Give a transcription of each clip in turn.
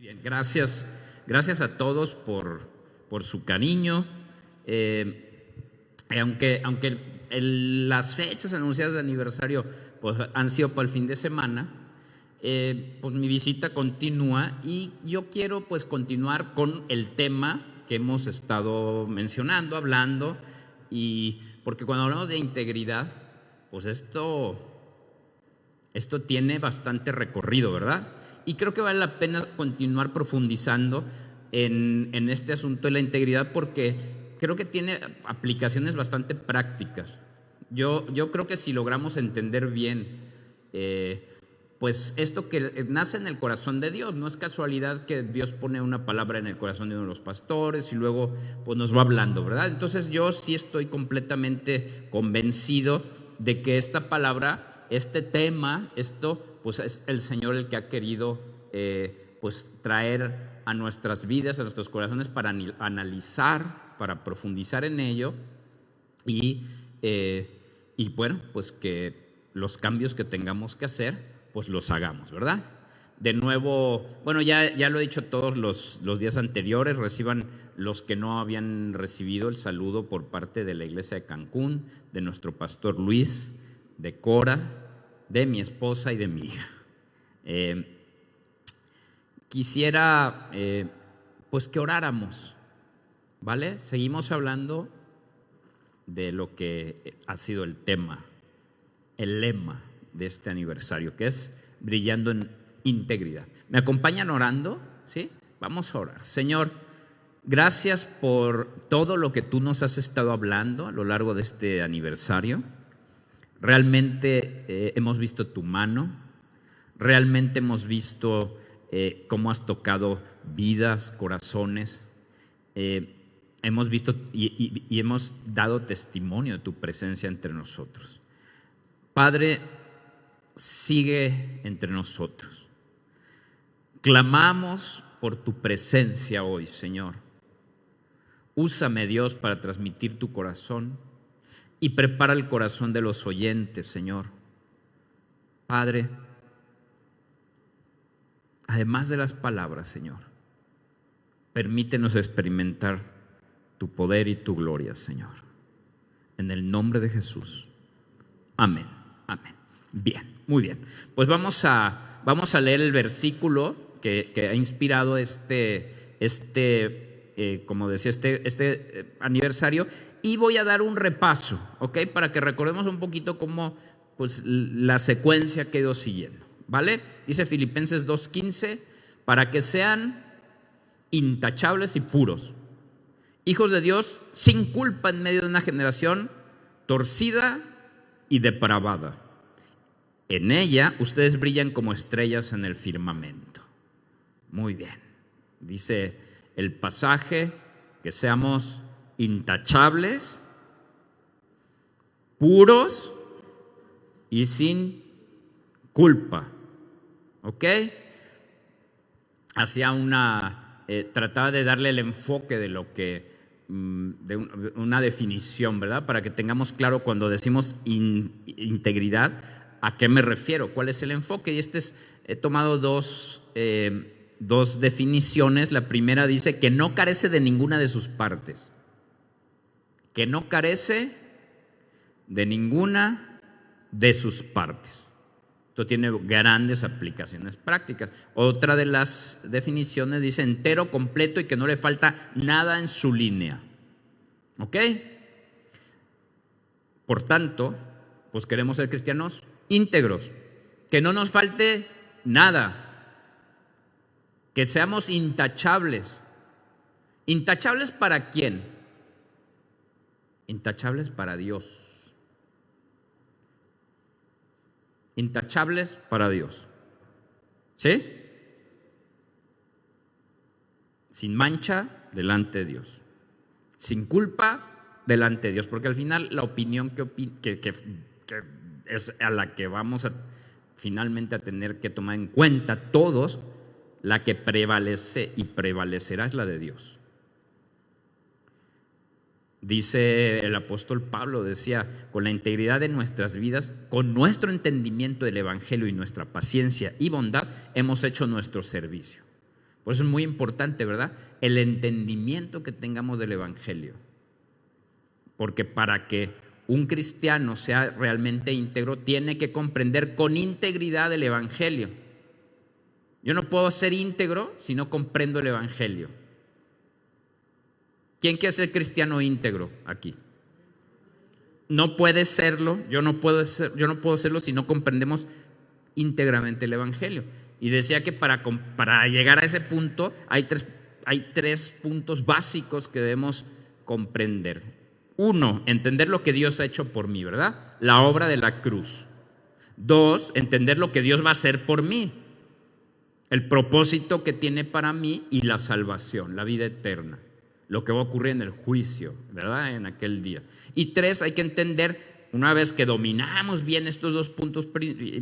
Bien, gracias a todos por su cariño. Aunque las fechas anunciadas de aniversario pues, han sido para el fin de semana, pues mi visita continúa y yo quiero pues continuar con el tema que hemos estado mencionando, hablando, y porque cuando hablamos de integridad, pues esto tiene bastante recorrido, ¿verdad? Y creo que vale la pena continuar profundizando en este asunto de la integridad porque creo que tiene aplicaciones bastante prácticas. Yo creo que si logramos entender bien, pues esto que nace en el corazón de Dios, no es casualidad que Dios pone una palabra en el corazón de uno de los pastores y luego pues nos va hablando, ¿verdad? Entonces yo sí estoy completamente convencido de que esta palabra, este tema, pues es el Señor el que ha querido pues traer a nuestras vidas, a nuestros corazones para analizar, para profundizar en ello y bueno, pues que los cambios que tengamos que hacer, pues los hagamos, ¿verdad? De nuevo, bueno, ya lo he dicho todos los días anteriores, reciban los que no habían recibido el saludo por parte de la iglesia de Cancún, de nuestro pastor Luis, de Cora, de mi esposa y de mi hija. Quisiera pues que oráramos, ¿vale? Seguimos hablando de lo que ha sido el tema, el lema de este aniversario, que es brillando en integridad. ¿Me acompañan orando? ¿Sí? Vamos a orar. Señor, gracias por todo lo que tú nos has estado hablando a lo largo de este aniversario. Realmente hemos visto tu mano, realmente hemos visto cómo has tocado vidas, corazones, hemos visto y hemos dado testimonio de tu presencia entre nosotros. Padre, sigue entre nosotros. Clamamos por tu presencia hoy, Señor. Úsame, Dios, para transmitir tu corazón y prepara el corazón de los oyentes, Señor. Padre, además de las palabras, Señor, permítenos experimentar tu poder y tu gloria, Señor. En el nombre de Jesús. Amén. Amén. Bien, muy bien. Pues vamos a leer el versículo que ha inspirado como decía, este aniversario, y voy a dar un repaso, ¿ok? Para que recordemos un poquito cómo, pues, la secuencia que he ido siguiendo, ¿vale? Dice Filipenses 2:15, para que sean intachables y puros, hijos de Dios sin culpa en medio de una generación torcida y depravada. En ella ustedes brillan como estrellas en el firmamento. Muy bien. Dice el pasaje que seamos intachables, puros y sin culpa. ¿Ok? Trataba de darle el enfoque de lo que de una definición, ¿verdad? Para que tengamos claro cuando decimos integridad, ¿a qué me refiero? ¿Cuál es el enfoque? Y he tomado dos definiciones. La primera dice que no carece de ninguna de sus partes. Que no carece de ninguna de sus partes. Esto tiene grandes aplicaciones prácticas. Otra de las definiciones dice entero, completo y que no le falta nada en su línea. ¿Ok? Por tanto, pues queremos ser cristianos íntegros, que no nos falte nada, que seamos intachables. ¿Intachables para quién? Intachables para Dios. Intachables para Dios. ¿Sí? Sin mancha delante de Dios. Sin culpa delante de Dios. Porque al final la opinión que es a la que vamos finalmente a tener que tomar en cuenta todos, la que prevalece y prevalecerá es la de Dios. Dice el apóstol Pablo, decía, con la integridad de nuestras vidas, con nuestro entendimiento del evangelio y nuestra paciencia y bondad, hemos hecho nuestro servicio. Por eso es muy importante, ¿verdad? El entendimiento que tengamos del Evangelio. Porque para que un cristiano sea realmente íntegro, tiene que comprender con integridad el Evangelio. Yo no puedo ser íntegro si no comprendo el Evangelio. ¿Quién quiere ser cristiano íntegro aquí? No puede serlo, yo no puedo serlo si no comprendemos íntegramente el Evangelio. Y decía que para llegar a ese punto hay tres puntos básicos que debemos comprender. Uno, entender lo que Dios ha hecho por mí, ¿verdad? La obra de la cruz. Dos, entender lo que Dios va a hacer por mí. El propósito que tiene para mí y la salvación, la vida eterna. Lo que va a ocurrir en el juicio, ¿verdad? En aquel día. Y tres, hay que entender, una vez que dominamos bien estos dos puntos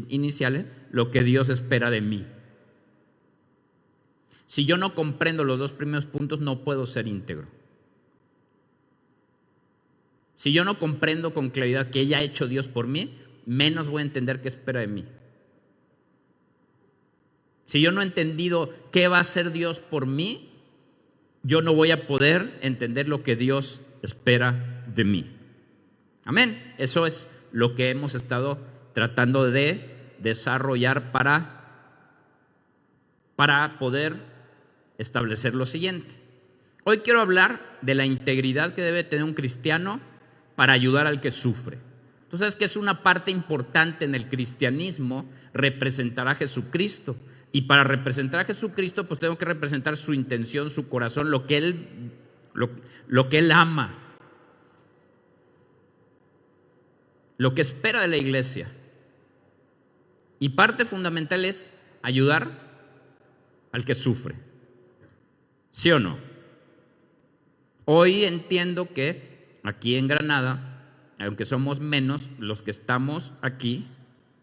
iniciales, lo que Dios espera de mí. Si yo no comprendo los dos primeros puntos, no puedo ser íntegro. Si yo no comprendo con claridad qué ya ha hecho Dios por mí, menos voy a entender qué espera de mí. Si yo no he entendido qué va a hacer Dios por mí, yo no voy a poder entender lo que Dios espera de mí. Amén. Eso es lo que hemos estado tratando de desarrollar para poder establecer lo siguiente. Hoy quiero hablar de la integridad que debe tener un cristiano para ayudar al que sufre. Tú sabes que es una parte importante en el cristianismo representar a Jesucristo. Y para representar a Jesucristo, pues tengo que representar su intención, su corazón, lo que Él ama, lo que espera de la iglesia. Y parte fundamental es ayudar al que sufre. ¿Sí o no? Hoy entiendo que aquí en Granada, aunque somos menos los que estamos aquí,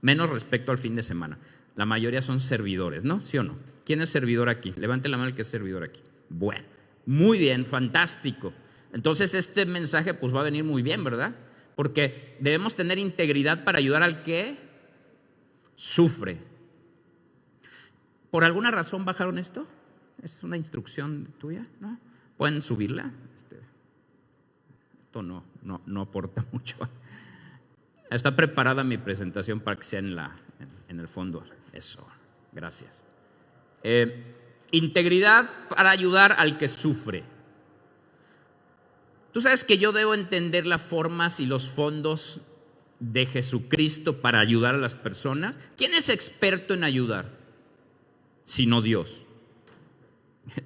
menos respecto al fin de semana. La mayoría son servidores, ¿no? ¿Sí o no? ¿Quién es servidor aquí? Levante la mano el que es servidor aquí. Bueno, muy bien, fantástico. Entonces este mensaje pues va a venir muy bien, ¿verdad? Porque debemos tener integridad para ayudar al que sufre. ¿Por alguna razón bajaron esto? ¿Es una instrucción tuya? ¿No? ¿Pueden subirla? Esto no aporta mucho. Está preparada mi presentación para que sea en el fondo. Eso, gracias. Integridad para ayudar al que sufre. Tú sabes que yo debo entender las formas y los fondos de Jesucristo para ayudar a las personas. ¿Quién es experto en ayudar? Sino Dios.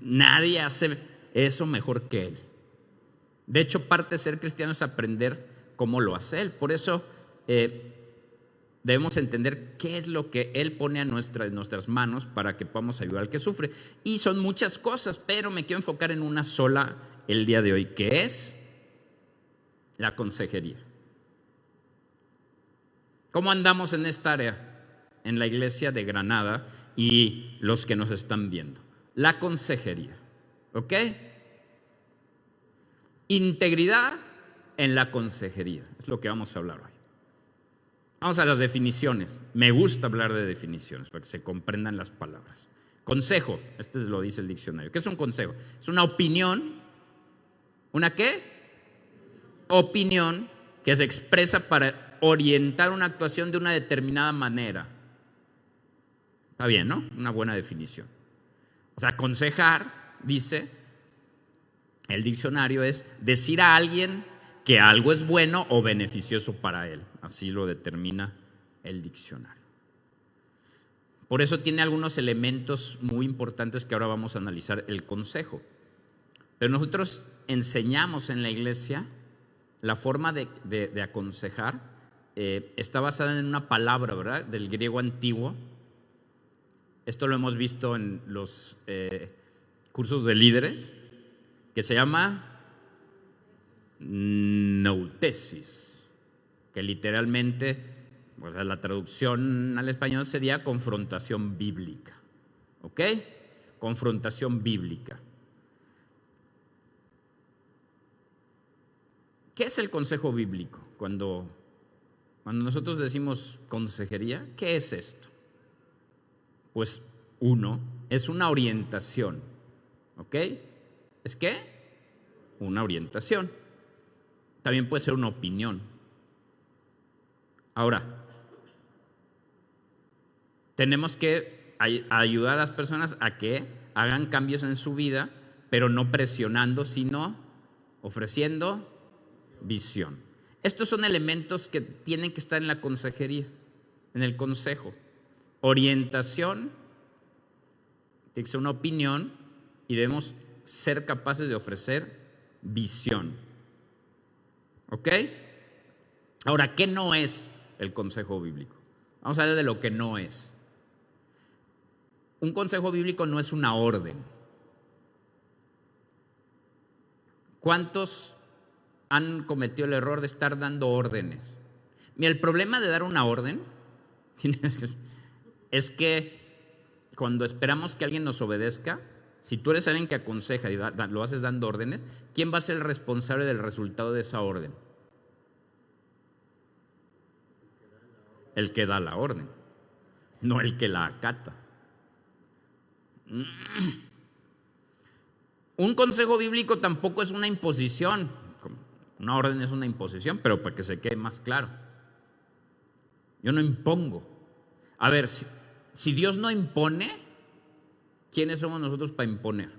Nadie hace eso mejor que Él. De hecho, parte de ser cristiano es aprender cómo lo hace Él. Por eso debemos entender qué es lo que Él pone en nuestras manos para que podamos ayudar al que sufre. Y son muchas cosas, pero me quiero enfocar en una sola el día de hoy, que es la consejería. ¿Cómo andamos en esta área? En la iglesia de Granada y los que nos están viendo. La consejería, ¿ok? Integridad en la consejería, es lo que vamos a hablar hoy. Vamos a las definiciones. Me gusta hablar de definiciones para que se comprendan las palabras. Consejo, esto lo dice el diccionario. ¿Qué es un consejo? Es una opinión. ¿Una qué? Opinión que se expresa para orientar una actuación de una determinada manera. Está bien, ¿no? Una buena definición. O sea, aconsejar, dice el diccionario, es decir a alguien que algo es bueno o beneficioso para él. Así lo determina el diccionario. Por eso tiene algunos elementos muy importantes que ahora vamos a analizar el consejo. Pero nosotros enseñamos en la iglesia la forma de aconsejar. Está basada en una palabra, ¿verdad? Del griego antiguo. Esto lo hemos visto en los cursos de líderes, que se llama noutesis, que literalmente, pues, la traducción al español sería confrontación bíblica. ¿Ok? Confrontación bíblica. ¿Qué es el consejo bíblico? Cuando nosotros decimos consejería, ¿qué es esto? Pues uno, es una orientación. ¿Ok? ¿Es qué? Una orientación. También puede ser una opinión. Ahora, tenemos que ayudar a las personas a que hagan cambios en su vida, pero no presionando, sino ofreciendo visión. Estos son elementos que tienen que estar en la consejería, en el consejo. Orientación, tiene que ser una opinión y debemos ser capaces de ofrecer visión. ¿Ok? Ahora, ¿qué no es el consejo bíblico? Vamos a hablar de lo que no es. Un consejo bíblico no es una orden. ¿Cuántos han cometido el error de estar dando órdenes? Mira, el problema de dar una orden es que cuando esperamos que alguien nos obedezca, si tú eres alguien que aconseja y lo haces dando órdenes, ¿quién va a ser el responsable del resultado de esa orden? El que da la orden, no el que la acata. Un consejo bíblico tampoco es una imposición. Una orden es una imposición, pero para que se quede más claro. Yo no impongo. A ver, si Dios no impone, ¿quiénes somos nosotros para imponer?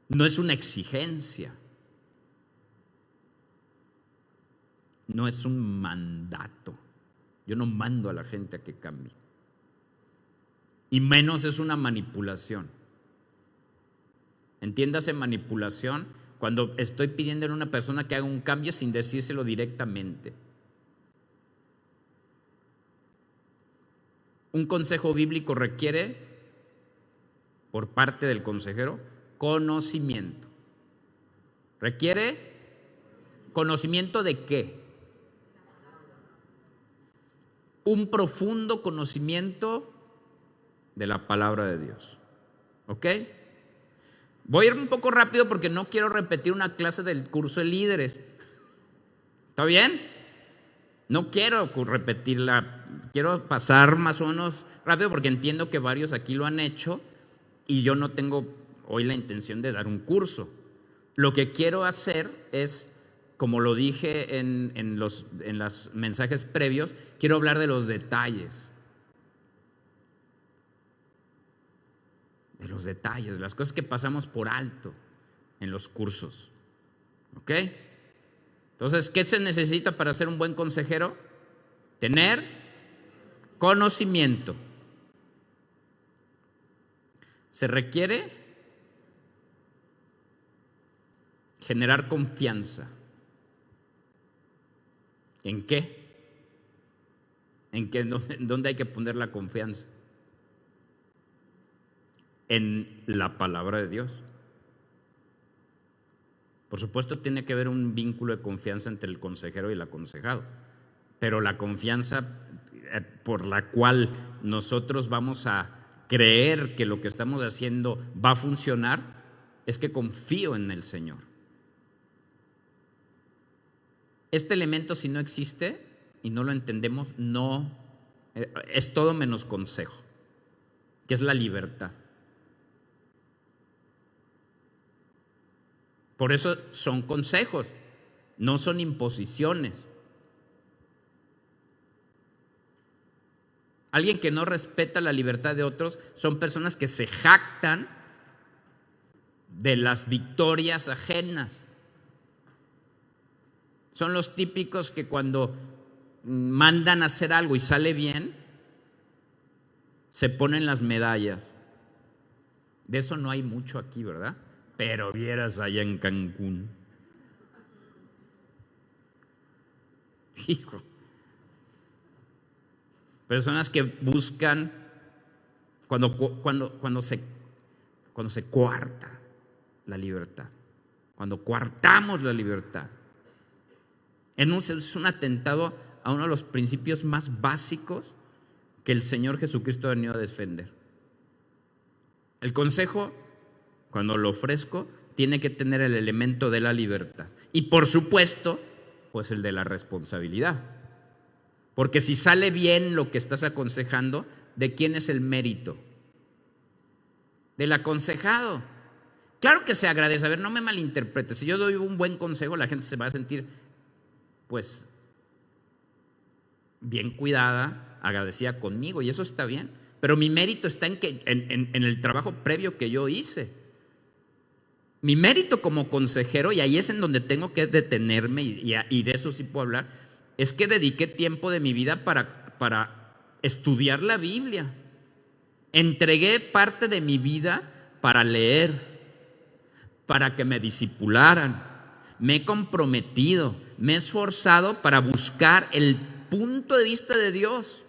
No es una exigencia. No es un mandato. Yo no mando a la gente a que cambie. Y menos es una manipulación. Entiéndase manipulación cuando estoy pidiendo a una persona que haga un cambio sin decírselo directamente. Un consejo bíblico requiere, por parte del consejero, conocimiento. ¿Requiere conocimiento de qué? Un profundo conocimiento de la palabra de Dios. ¿Ok? Voy a ir un poco rápido porque no quiero repetir una clase del curso de líderes. ¿Está bien? No quiero repetirla, quiero pasar más o menos rápido porque entiendo que varios aquí lo han hecho y yo no tengo hoy la intención de dar un curso. Lo que quiero hacer es, como lo dije en los mensajes previos, quiero hablar de los detalles. De los detalles, de las cosas que pasamos por alto en los cursos. ¿Ok? Entonces, ¿qué se necesita para ser un buen consejero? Tener conocimiento. Se requiere generar confianza. ¿En qué? ¿Dónde hay que poner la confianza? En la palabra de Dios. Por supuesto, tiene que haber un vínculo de confianza entre el consejero y el aconsejado, pero la confianza por la cual nosotros vamos a creer que lo que estamos haciendo va a funcionar es que confío en el Señor. Este elemento, si no existe y no lo entendemos, no es todo menos consejo, que es la libertad. Por eso son consejos, no son imposiciones. Alguien que no respeta la libertad de otros son personas que se jactan de las victorias ajenas. Son los típicos que cuando mandan a hacer algo y sale bien, se ponen las medallas. De eso no hay mucho aquí, ¿verdad? Pero vieras allá en Cancún. Hijo. Personas que buscan cuando se coarta la libertad, cuando coartamos la libertad. Es un atentado a uno de los principios más básicos que el Señor Jesucristo ha venido a defender. El consejo, cuando lo ofrezco, tiene que tener el elemento de la libertad. Y por supuesto, pues el de la responsabilidad. Porque si sale bien lo que estás aconsejando, ¿de quién es el mérito? del aconsejado. Claro que se agradece. A ver, no me malinterpretes. Si yo doy un buen consejo, la gente se va a sentir, pues, bien cuidada, agradecida conmigo, y eso está bien. Pero mi mérito está en el trabajo previo que yo hice. Mi mérito como consejero, y ahí es en donde tengo que detenerme, y de eso sí puedo hablar, es que dediqué tiempo de mi vida para estudiar la Biblia. Entregué parte de mi vida para leer, para que me discipularan. Me he comprometido, me he esforzado para buscar el punto de vista de Dios.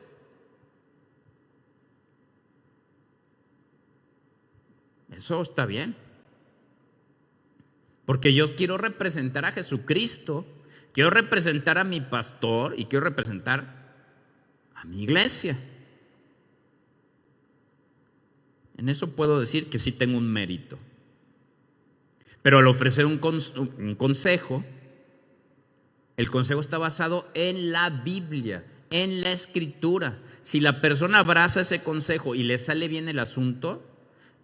Eso está bien. Porque yo quiero representar a Jesucristo, quiero representar a mi pastor y quiero representar a mi iglesia. En eso puedo decir que sí tengo un mérito. Pero al ofrecer un consejo, el consejo está basado en la Biblia, en la Escritura. Si la persona abraza ese consejo y le sale bien el asunto,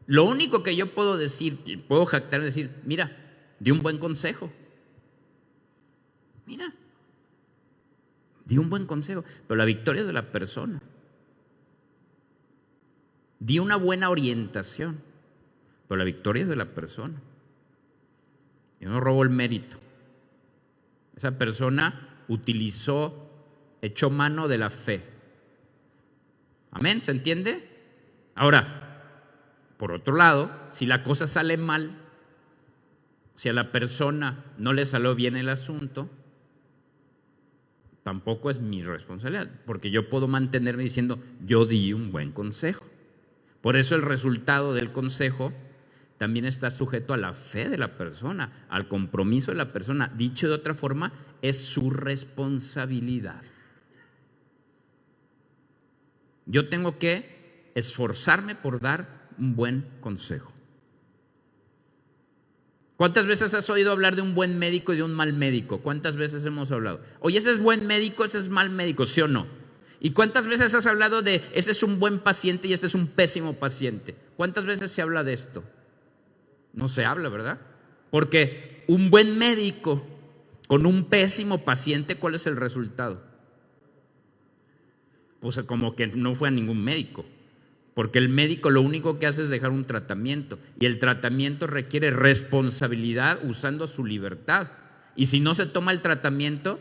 lo único que yo puedo decir, puedo jactar y decir, mira, di un buen consejo. Mira, di un buen consejo, pero la victoria es de la persona. Di una buena orientación, pero la victoria es de la persona. Yo no robo el mérito. Esa persona echó mano de la fe. Amén, ¿se entiende? Ahora, por otro lado, si la cosa sale mal, si a la persona no le salió bien el asunto, tampoco es mi responsabilidad, porque yo puedo mantenerme diciendo, yo di un buen consejo. Por eso el resultado del consejo también está sujeto a la fe de la persona, al compromiso de la persona. Dicho de otra forma, es su responsabilidad. Yo tengo que esforzarme por dar un buen consejo. ¿Cuántas veces has oído hablar de un buen médico y de un mal médico? ¿Cuántas veces hemos hablado? Oye, ese es buen médico, ese es mal médico, ¿sí o no? ¿Y cuántas veces has hablado de ese es un buen paciente y este es un pésimo paciente? ¿Cuántas veces se habla de esto? No se habla, ¿verdad? Porque un buen médico con un pésimo paciente, ¿cuál es el resultado? Pues como que no fue a ningún médico. Porque el médico lo único que hace es dejar un tratamiento. Y el tratamiento requiere responsabilidad usando su libertad. Y si no se toma el tratamiento,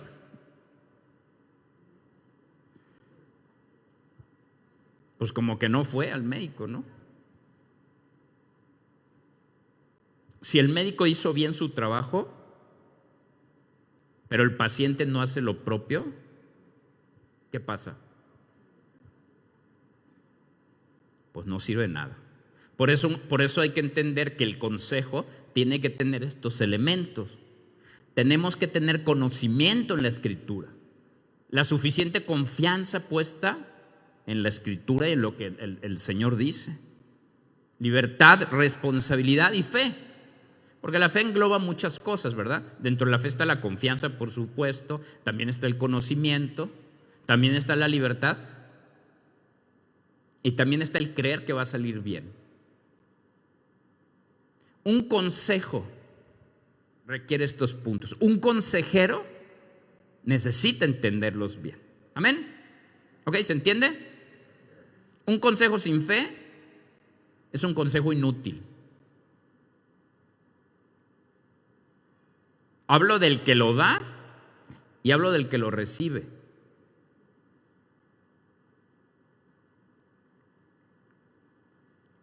pues como que no fue al médico, ¿no? Si el médico hizo bien su trabajo, pero el paciente no hace lo propio, ¿qué pasa? Pues no sirve de nada. Por eso hay que entender que el consejo tiene que tener estos elementos. Tenemos que tener conocimiento en la Escritura, la suficiente confianza puesta en la Escritura y en lo que el Señor dice. Libertad, responsabilidad y fe. Porque la fe engloba muchas cosas, ¿verdad? Dentro de la fe está la confianza, por supuesto, también está el conocimiento, también está la libertad y también está el creer que va a salir bien. Un consejo requiere estos puntos. Un consejero necesita entenderlos bien. ¿Amén? ¿Ok? ¿Se entiende? Un consejo sin fe es un consejo inútil. Hablo del que lo da y hablo del que lo recibe.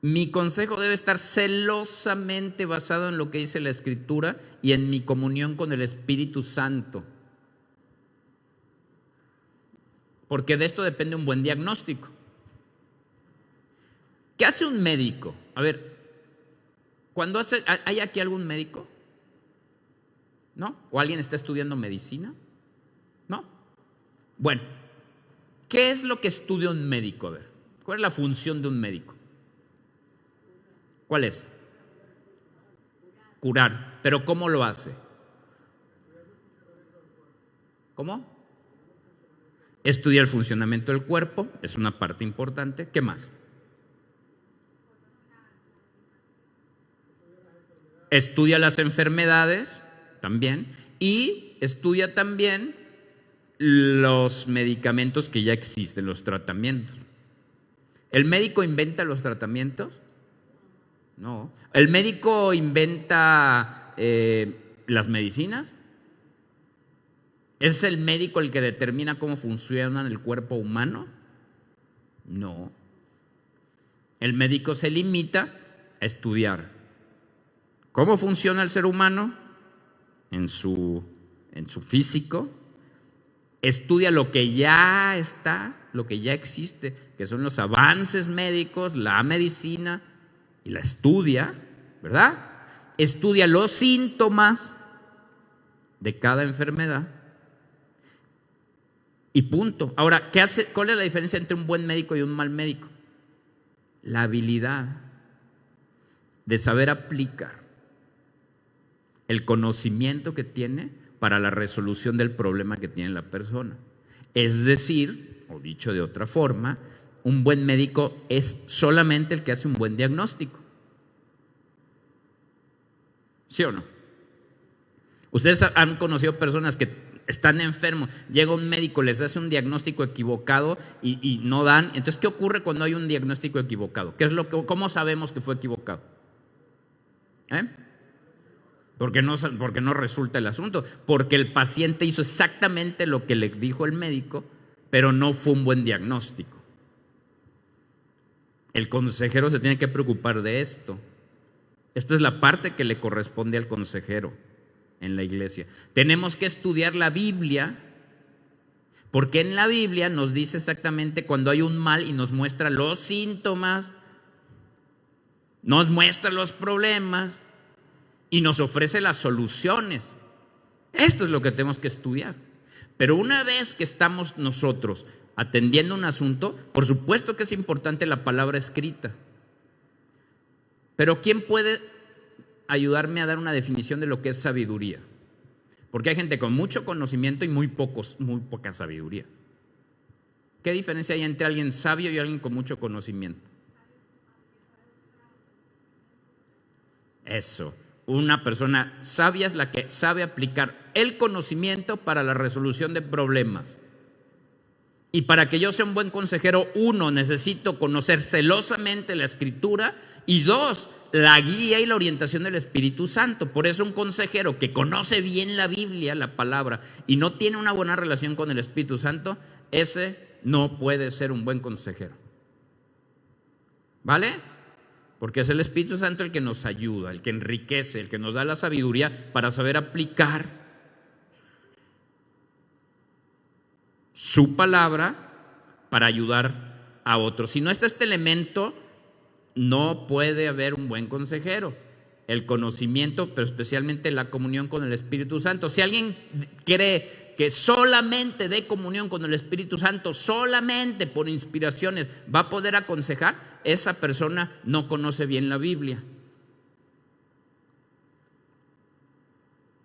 Mi consejo debe estar celosamente basado en lo que dice la Escritura y en mi comunión con el Espíritu Santo. Porque de esto depende un buen diagnóstico. ¿Qué hace un médico? A ver, ¿hay aquí algún médico? ¿No? ¿O alguien está estudiando medicina? ¿No? Bueno, ¿qué es lo que estudia un médico? A ver, ¿cuál es la función de un médico? ¿Cuál es? Curar. ¿Pero cómo lo hace? ¿Cómo? Estudia el funcionamiento del cuerpo, es una parte importante. ¿Qué más? estudia las enfermedades también y estudia también los medicamentos que ya existen, los tratamientos. ¿El médico inventa los tratamientos? No. ¿El médico inventa las medicinas? ¿Es el médico el que determina cómo funciona el cuerpo humano? No. El médico se limita a estudiar cómo funciona el ser humano en su físico, estudia lo que ya está, lo que ya existe, que son los avances médicos, la medicina, y la estudia, ¿verdad? Estudia los síntomas de cada enfermedad y punto. Ahora, ¿cuál es la diferencia entre un buen médico y un mal médico? La habilidad de saber aplicar el conocimiento que tiene para la resolución del problema que tiene la persona. Es decir, o dicho de otra forma, un buen médico es solamente el que hace un buen diagnóstico. ¿Sí o no? Ustedes han conocido personas que están enfermos, llega un médico, les hace un diagnóstico equivocado y no dan. Entonces, ¿qué ocurre cuando hay un diagnóstico equivocado? ¿Cómo sabemos que fue equivocado? Porque no resulta el asunto, porque el paciente hizo exactamente lo que le dijo el médico, pero no fue un buen diagnóstico. El consejero se tiene que preocupar de esto. Esta es la parte que le corresponde al consejero en la iglesia. Tenemos que estudiar la Biblia, porque en la Biblia nos dice exactamente cuando hay un mal y nos muestra los síntomas, nos muestra los problemas y nos ofrece las soluciones. Esto es lo que tenemos que estudiar. Pero una vez que estamos nosotros atendiendo un asunto, por supuesto que es importante la palabra escrita. Pero ¿quién puede ayudarme a dar una definición de lo que es sabiduría? Porque hay gente con mucho conocimiento y muy poca sabiduría. ¿Qué diferencia hay entre alguien sabio y alguien con mucho conocimiento? Eso. Una persona sabia es la que sabe aplicar el conocimiento para la resolución de problemas. Y para que yo sea un buen consejero, uno, necesito conocer celosamente la Escritura, y dos, la guía y la orientación del Espíritu Santo. Por eso un consejero que conoce bien la Biblia, la palabra, y no tiene una buena relación con el Espíritu Santo, ese no puede ser un buen consejero. ¿Vale? Porque es el Espíritu Santo el que nos ayuda, el que enriquece, el que nos da la sabiduría para saber aplicar su palabra para ayudar a otros. Si no está este elemento, no puede haber un buen consejero. El conocimiento, pero especialmente la comunión con el Espíritu Santo. Si alguien cree que solamente de comunión con el Espíritu Santo, solamente por inspiraciones va a poder aconsejar, esa persona no conoce bien la Biblia.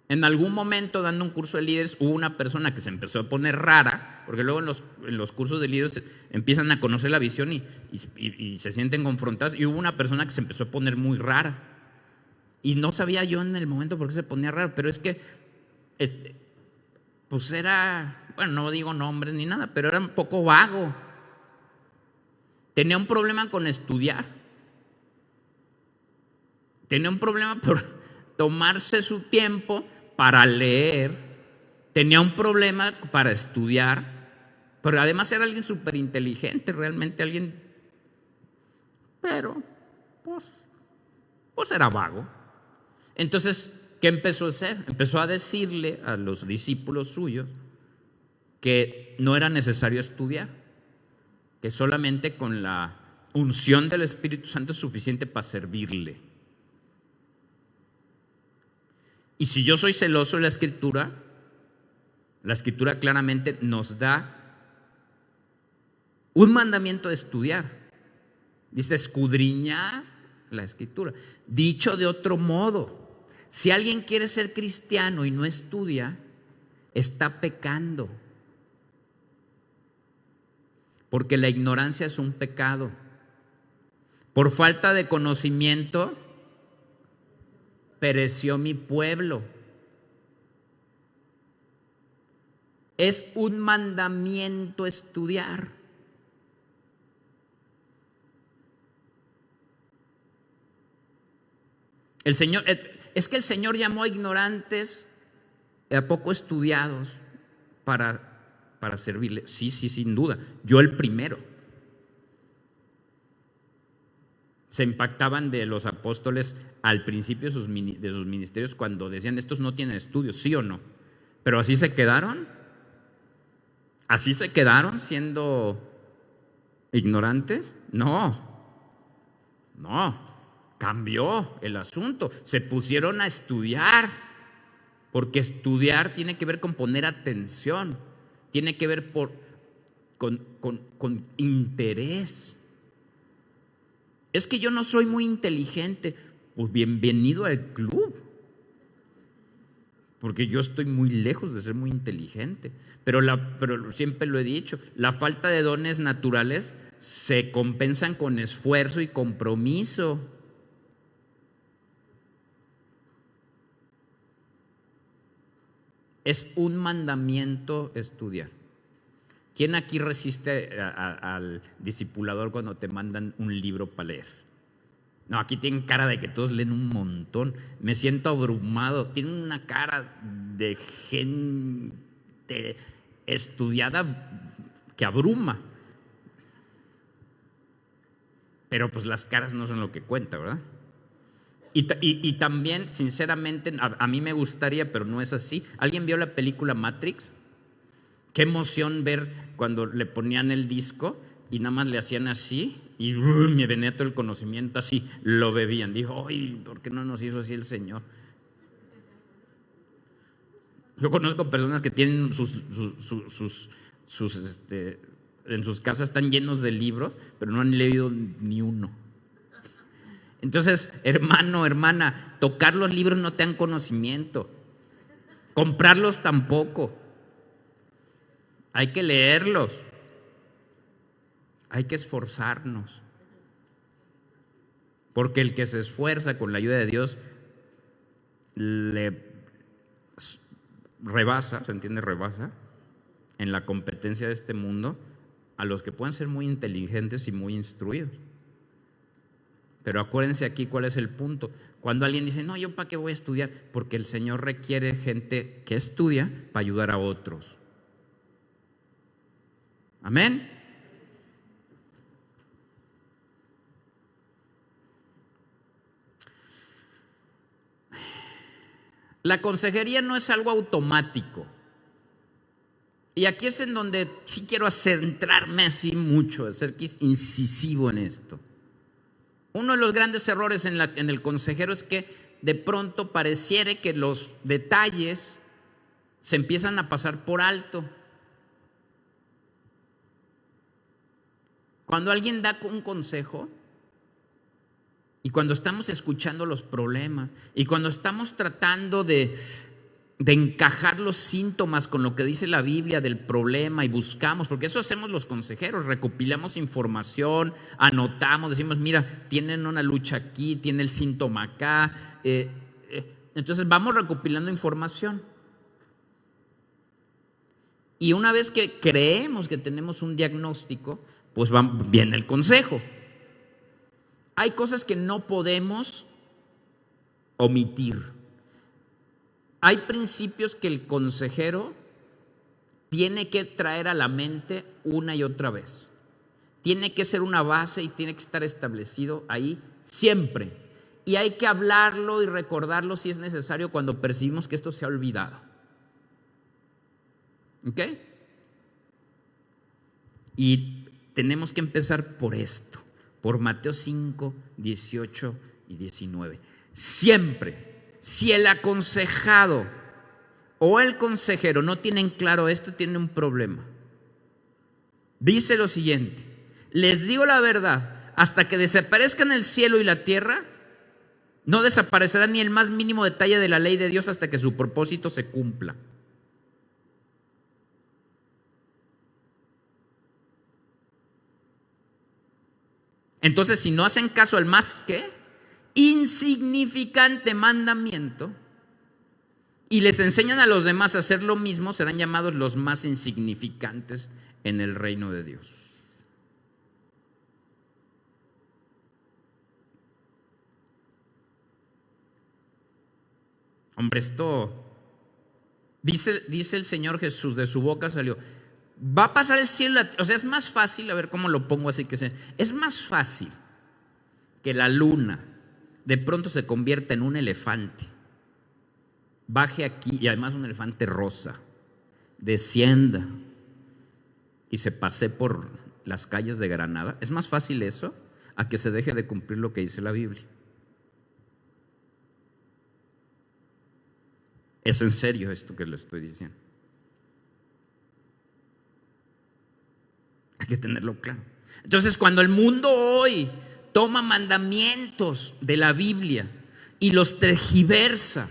En algún momento, dando un curso de líderes, hubo una persona que se empezó a poner rara, porque luego en los cursos de líderes empiezan a conocer la visión y se sienten confrontados. Y hubo una persona que se empezó a poner muy rara. Y no sabía yo en el momento por qué se ponía raro, pero es que, pues era, bueno, no digo nombres ni nada, pero era un poco vago. Tenía un problema con estudiar. Tenía un problema por tomarse su tiempo para leer. Tenía un problema para estudiar. Pero además era alguien súper inteligente, realmente alguien. Pero, pues era vago. Entonces, ¿qué empezó a hacer? Empezó a decirle a los discípulos suyos que no era necesario estudiar, que solamente con la unción del Espíritu Santo es suficiente para servirle. Y si yo soy celoso de la Escritura claramente nos da un mandamiento de estudiar. Dice escudriñar la Escritura. Dicho de otro modo, si alguien quiere ser cristiano y no estudia, está pecando. Porque la ignorancia es un pecado. Por falta de conocimiento pereció mi pueblo. Es un mandamiento estudiar. El Señor, es que el Señor llamó a ignorantes, a poco estudiados, para servirle. Sí, sin duda. Yo el primero. Se impactaban de los apóstoles al principio de sus ministerios cuando decían, estos no tienen estudios, ¿sí o no? Pero así se quedaron. ¿Así se quedaron siendo ignorantes? No. Cambió el asunto. Se pusieron a estudiar, porque estudiar tiene que ver con poner atención, tiene que ver con interés. Es que yo no soy muy inteligente. Pues bienvenido al club, porque yo estoy muy lejos de ser muy inteligente. Pero siempre lo he dicho, la falta de dones naturales se compensan con esfuerzo y compromiso. Es un mandamiento estudiar. ¿Quién aquí resiste al discipulador cuando te mandan un libro para leer? No, aquí tienen cara de que todos leen un montón. Me siento abrumado. Tienen una cara de gente estudiada que abruma. Pero pues las caras no son lo que cuenta, ¿verdad? Y también, sinceramente, a mí me gustaría, pero no es así. ¿Alguien vio la película Matrix? Qué emoción ver cuando le ponían el disco y nada más le hacían así y me venía todo el conocimiento así, lo bebían. Dijo, ay, ¿por qué no nos hizo así el Señor? Yo conozco personas que tienen en sus casas están llenos de libros, pero no han leído ni uno. Entonces, hermano, hermana, tocar los libros no te dan conocimiento, comprarlos tampoco. Hay que leerlos, hay que esforzarnos, porque el que se esfuerza con la ayuda de Dios le rebasa, ¿se entiende? Rebasa en la competencia de este mundo a los que puedan ser muy inteligentes y muy instruidos. Pero acuérdense aquí cuál es el punto. Cuando alguien dice, no, ¿yo para qué voy a estudiar? Porque el Señor requiere gente que estudia para ayudar a otros. Amén. La consejería no es algo automático. Y aquí es en donde sí quiero centrarme así mucho, ser incisivo en esto. Uno de los grandes errores en el consejero es que de pronto pareciere que los detalles se empiezan a pasar por alto. Cuando alguien da un consejo y cuando estamos escuchando los problemas y cuando estamos tratando de encajar los síntomas con lo que dice la Biblia del problema y buscamos, porque eso hacemos los consejeros, recopilamos información, anotamos, decimos, mira, tienen una lucha aquí, tiene el síntoma acá, entonces vamos recopilando información. Y una vez que creemos que tenemos un diagnóstico, pues viene el consejo. Hay cosas que no podemos omitir. Hay principios que el consejero tiene que traer a la mente una y otra vez. Tiene que ser una base y tiene que estar establecido ahí siempre. Y hay que hablarlo y recordarlo si es necesario cuando percibimos que esto se ha olvidado. ¿Ok? Y tenemos que empezar por esto, por Mateo 5, 18 y 19. Siempre. Si el aconsejado o el consejero no tienen claro esto, tiene un problema. Dice lo siguiente: les digo la verdad, hasta que desaparezcan el cielo y la tierra, no desaparecerá ni el más mínimo detalle de la ley de Dios hasta que su propósito se cumpla. Entonces, si no hacen caso al más, ¿qué? insignificante mandamiento y les enseñan a los demás a hacer lo mismo, serán llamados los más insignificantes en el reino de Dios. Hombre, esto dice el Señor Jesús, de su boca salió. Va a pasar el cielo, o sea, es más fácil, a ver cómo lo pongo así que es más fácil que la luna de pronto se convierta en un elefante, baje aquí, y además un elefante rosa, descienda y se pase por las calles de Granada. Es más fácil eso a que se deje de cumplir lo que dice la Biblia. Es en serio esto que le estoy diciendo. Hay que tenerlo claro. Entonces, cuando el mundo hoy toma mandamientos de la Biblia y los tergiversa,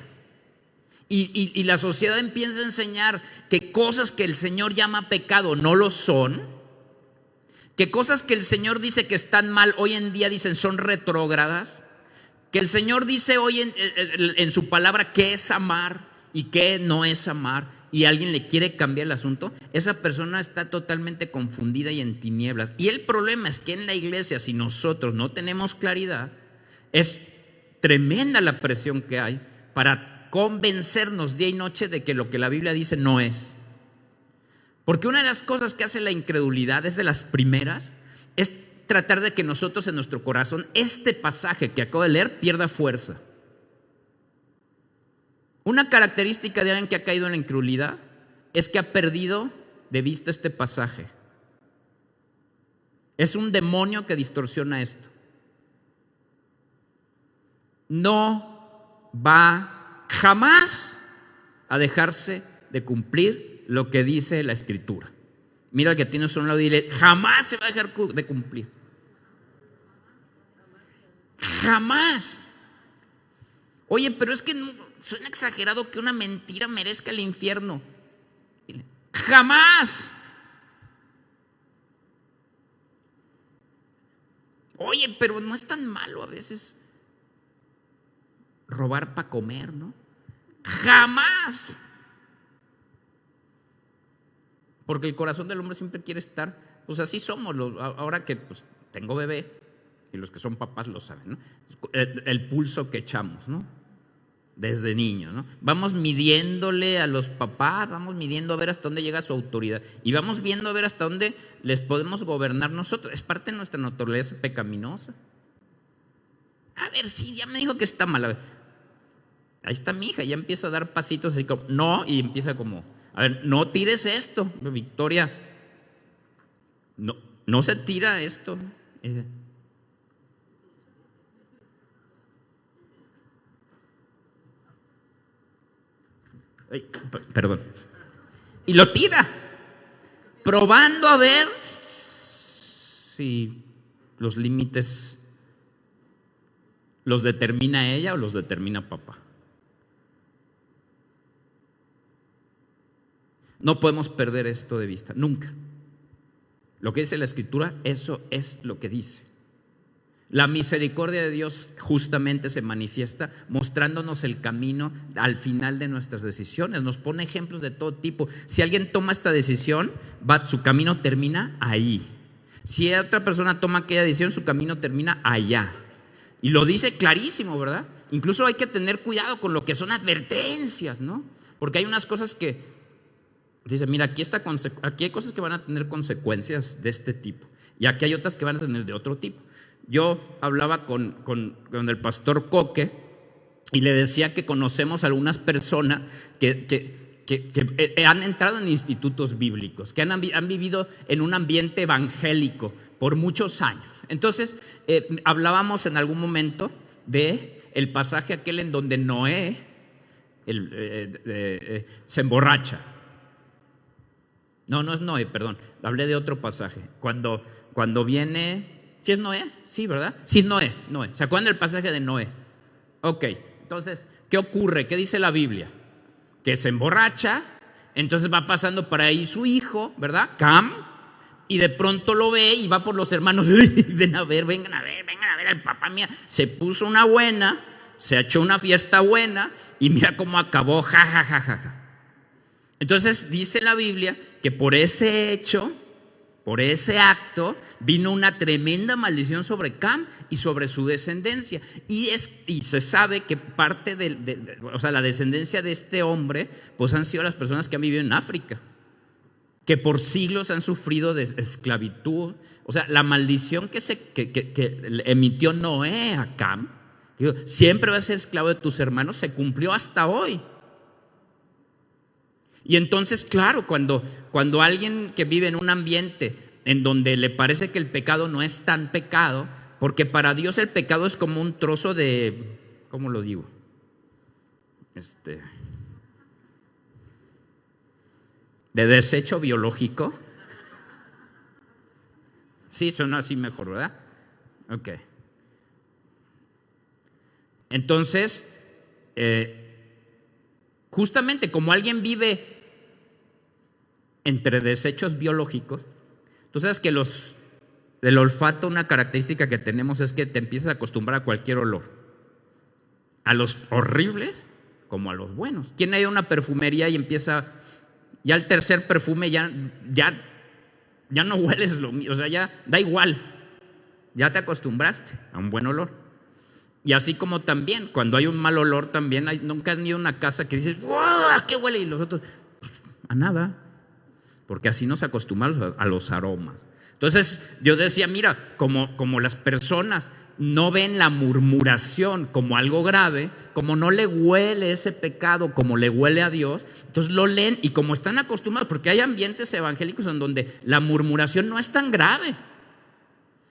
y la sociedad empieza a enseñar que cosas que el Señor llama pecado no lo son, que cosas que el Señor dice que están mal hoy en día dicen son retrógradas, que el Señor dice hoy en su palabra qué es amar y qué no es amar, y alguien le quiere cambiar el asunto, esa persona está totalmente confundida y en tinieblas. Y el problema es que en la iglesia, si nosotros no tenemos claridad, es tremenda la presión que hay para convencernos día y noche de que lo que la Biblia dice no es. Porque una de las cosas que hace la incredulidad, es de las primeras, es tratar de que nosotros en nuestro corazón este pasaje que acabo de leer pierda fuerza. Una característica de alguien que ha caído en la incredulidad es que ha perdido de vista este pasaje. Es un demonio que distorsiona esto. No va jamás a dejarse de cumplir lo que dice la Escritura. Mira al que tienes a un lado y dile, jamás se va a dejar de cumplir. Jamás. Oye, pero es que suena exagerado que una mentira merezca el infierno. Dile, jamás. Oye, pero no es tan malo a veces robar para comer, ¿no? Jamás. Porque el corazón del hombre siempre quiere estar, pues así somos. Ahora que pues, tengo bebé, y los que son papás lo saben, ¿no? El pulso que echamos, ¿no? Desde niño, ¿no? Vamos midiéndole a los papás, vamos midiendo a ver hasta dónde llega su autoridad, y vamos viendo a ver hasta dónde les podemos gobernar nosotros. Es parte de nuestra naturaleza pecaminosa. A ver, sí, ya me dijo que está mal. A ver, ahí está mi hija, ya empieza a dar pasitos así como, no, y empieza como, a ver, no tires esto, Victoria, no se tira esto. Ay, perdón. Y lo tira, probando a ver si los límites los determina ella o los determina papá. No podemos perder esto de vista, nunca. Lo que dice la Escritura, eso es lo que dice. La misericordia de Dios justamente se manifiesta mostrándonos el camino al final de nuestras decisiones. Nos pone ejemplos de todo tipo. Si alguien toma esta decisión, su camino termina ahí. Si otra persona toma aquella decisión, su camino termina allá. Y lo dice clarísimo, ¿verdad? Incluso hay que tener cuidado con lo que son advertencias, ¿no? Porque hay unas cosas que dice, mira, aquí hay cosas que van a tener consecuencias de este tipo, y aquí hay otras que van a tener de otro tipo. Yo hablaba con el pastor Coque y le decía que conocemos a algunas personas que han entrado en institutos bíblicos, que han vivido en un ambiente evangélico por muchos años. Entonces, hablábamos en algún momento de el pasaje aquel en donde Noé se emborracha. No es Noé, perdón. Hablé de otro pasaje. Cuando viene... ¿Sí es Noé? Sí, ¿verdad? Sí, es Noé. ¿Se acuerdan del pasaje de Noé? Ok, entonces, ¿qué ocurre? ¿Qué dice la Biblia? Que se emborracha, entonces va pasando por ahí su hijo, ¿verdad? Cam, y de pronto lo ve y va por los hermanos. Vengan a ver al papá mío. Se puso una buena, se echó una fiesta buena y mira cómo acabó, ja, ja, ja, ja, ja. Entonces dice la Biblia que por ese hecho, por ese acto, vino una tremenda maldición sobre Cam y sobre su descendencia. Y se sabe que parte o sea, la descendencia de este hombre, pues han sido las personas que han vivido en África, que por siglos han sufrido de esclavitud. O sea, la maldición que emitió Noé a Cam, siempre vas a ser esclavo de tus hermanos, se cumplió hasta hoy. Y entonces, claro, cuando alguien que vive en un ambiente en donde le parece que el pecado no es tan pecado, porque para Dios el pecado es como un trozo de, ¿cómo lo digo? De desecho biológico. Sí, suena así mejor, ¿verdad? Ok. Entonces, justamente como alguien vive entre desechos biológicos, tú sabes que el olfato, una característica que tenemos es que te empiezas a acostumbrar a cualquier olor, a los horribles como a los buenos. ¿Quién ha ido a una perfumería y empieza, ya el tercer perfume ya no hueles lo mismo, o sea, ya da igual, ya te acostumbraste a un buen olor? Y así como también, cuando hay un mal olor también, nunca han ido a una casa que dices, ¡wow! ¿Qué huele? Y los otros, pues, a nada, porque así nos acostumbramos a los aromas. Entonces yo decía, mira, como las personas no ven la murmuración como algo grave, como no le huele ese pecado como le huele a Dios, entonces lo leen y como están acostumbrados, porque hay ambientes evangélicos en donde la murmuración no es tan grave.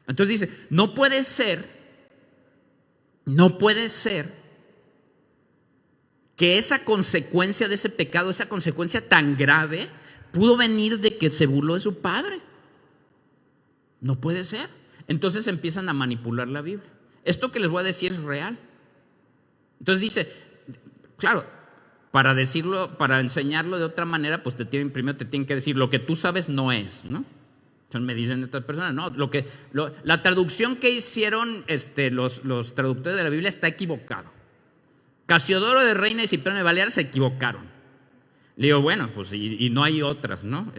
Entonces dice, no puede ser que esa consecuencia de ese pecado, esa consecuencia tan grave, pudo venir de que se burló de su padre. No puede ser. Entonces empiezan a manipular la Biblia. Esto que les voy a decir es real. Entonces dice, claro, para decirlo, para enseñarlo de otra manera, pues primero te tienen que decir lo que tú sabes no es, ¿no? Entonces me dicen estas personas, no, la traducción que hicieron los traductores de la Biblia está equivocado. Casiodoro de Reina y Cipriano de Baleares se equivocaron. Le digo, bueno, pues y no hay otras, ¿no?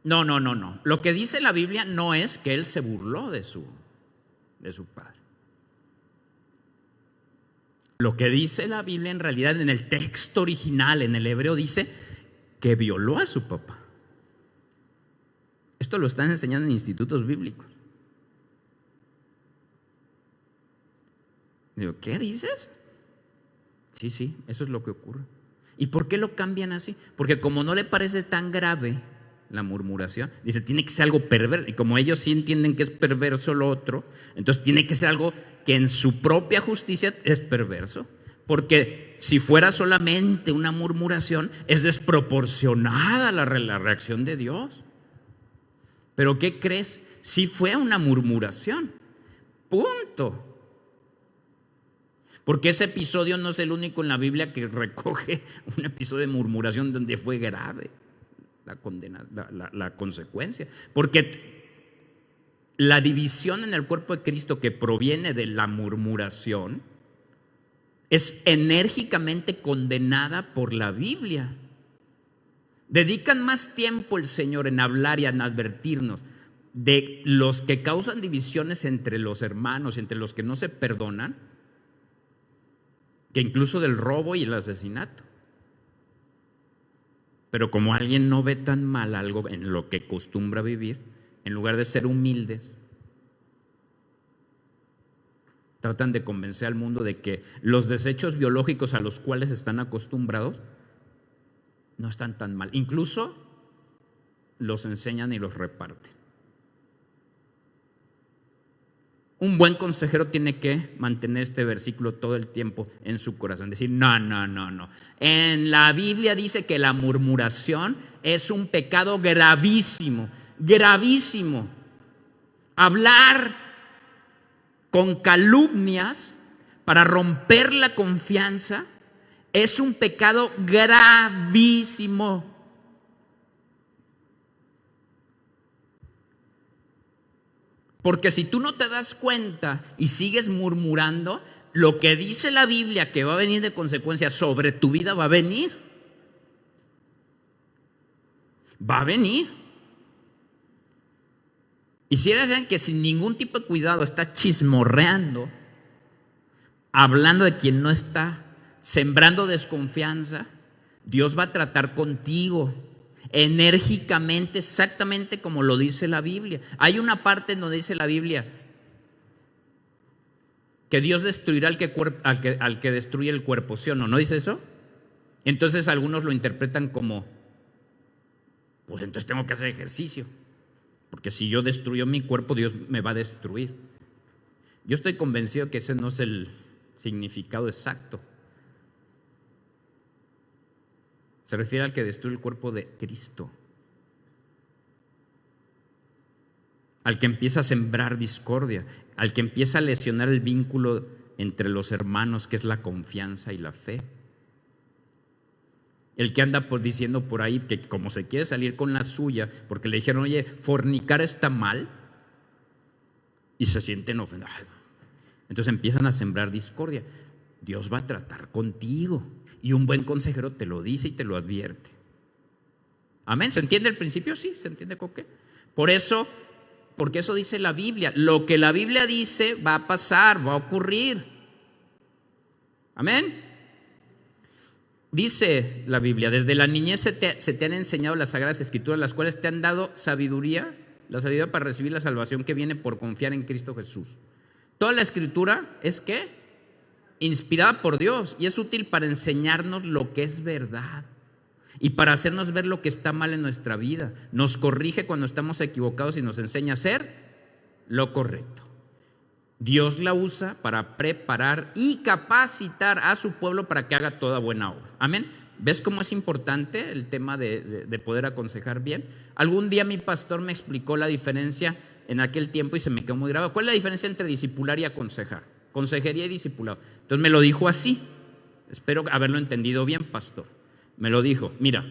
No. Lo que dice la Biblia no es que él se burló de su padre. Lo que dice la Biblia en realidad en el texto original, en el hebreo, dice que violó a su papá. Esto lo están enseñando en institutos bíblicos. Digo, ¿qué dices? Sí, eso es lo que ocurre. ¿Y por qué lo cambian así? Porque como no le parece tan grave la murmuración, dice, tiene que ser algo perverso. Y como ellos sí entienden que es perverso lo otro, entonces tiene que ser algo que en su propia justicia es perverso. Porque si fuera solamente una murmuración, es desproporcionada la reacción de Dios. Pero ¿qué crees? Sí fue una murmuración. Punto. Porque ese episodio no es el único en la Biblia que recoge un episodio de murmuración donde fue grave la condena, la consecuencia. Porque la división en el cuerpo de Cristo que proviene de la murmuración es enérgicamente condenada por la Biblia. Dedican más tiempo el Señor en hablar y en advertirnos de los que causan divisiones entre los hermanos, entre los que no se perdonan, que incluso del robo y el asesinato. Pero como alguien no ve tan mal algo en lo que acostumbra vivir, en lugar de ser humildes, tratan de convencer al mundo de que los desechos biológicos a los cuales están acostumbrados no están tan mal. Incluso los enseñan y los reparten. Un buen consejero tiene que mantener este versículo todo el tiempo en su corazón. Decir, no. En la Biblia dice que la murmuración es un pecado gravísimo. Gravísimo. Hablar con calumnias para romper la confianza es un pecado gravísimo. Porque si tú no te das cuenta y sigues murmurando, lo que dice la Biblia que va a venir de consecuencia sobre tu vida va a venir. Va a venir. Y si eres alguien que sin ningún tipo de cuidado está chismorreando, hablando de quien no está, sembrando desconfianza, Dios va a tratar contigo enérgicamente, exactamente como lo dice la Biblia. Hay una parte en donde dice la Biblia que Dios destruirá al que destruye el cuerpo, ¿sí o no? ¿No dice eso? Entonces algunos lo interpretan como, pues entonces tengo que hacer ejercicio, porque si yo destruyo mi cuerpo, Dios me va a destruir. Yo estoy convencido que ese no es el significado exacto. Se refiere al que destruye el cuerpo de Cristo, al que empieza a sembrar discordia, al que empieza a lesionar el vínculo entre los hermanos, que es la confianza y la fe. El que anda diciendo por ahí que como se quiere salir con la suya, porque le dijeron, oye, fornicar está mal, y se sienten ofendidos. Entonces empiezan a sembrar discordia. Dios va a tratar contigo, y un buen consejero te lo dice y te lo advierte. Amén. ¿Se entiende el principio? Sí, ¿se entiende con qué? Porque eso dice la Biblia. Lo que la Biblia dice va a pasar, va a ocurrir. Amén. Dice la Biblia, desde la niñez se te han enseñado las Sagradas Escrituras, las cuales te han dado sabiduría, la sabiduría para recibir la salvación que viene por confiar en Cristo Jesús. Toda la Escritura es ¿qué? Inspirada por Dios, y es útil para enseñarnos lo que es verdad y para hacernos ver lo que está mal en nuestra vida. Nos corrige cuando estamos equivocados y nos enseña a hacer lo correcto. Dios la usa para preparar y capacitar a su pueblo para que haga toda buena obra. Amén. ¿Ves cómo es importante el tema de poder aconsejar bien? Algún día mi pastor me explicó la diferencia en aquel tiempo y se me quedó muy grabado. ¿Cuál es la diferencia entre discipular y aconsejar? Consejería y discipulado. Entonces me lo dijo así. Espero haberlo entendido bien, pastor. Me lo dijo. Mira,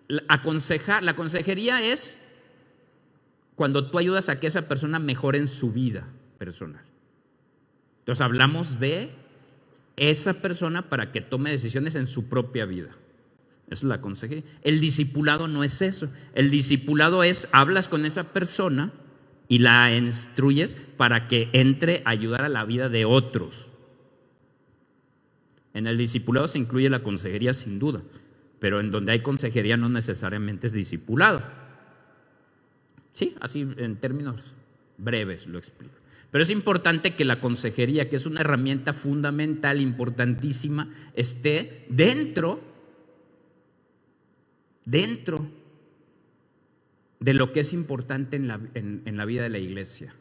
la consejería es cuando tú ayudas a que esa persona mejore en su vida personal. Entonces hablamos de esa persona para que tome decisiones en su propia vida. Esa es la consejería. El discipulado no es eso. El discipulado es, hablas con esa persona y la instruyes para que entre a ayudar a la vida de otros. En el discipulado se incluye la consejería sin duda, pero en donde hay consejería no necesariamente es discipulado. Sí, así en términos breves lo explico. Pero es importante que la consejería, que es una herramienta fundamental, importantísima, esté dentro de lo que es importante en la vida de la iglesia.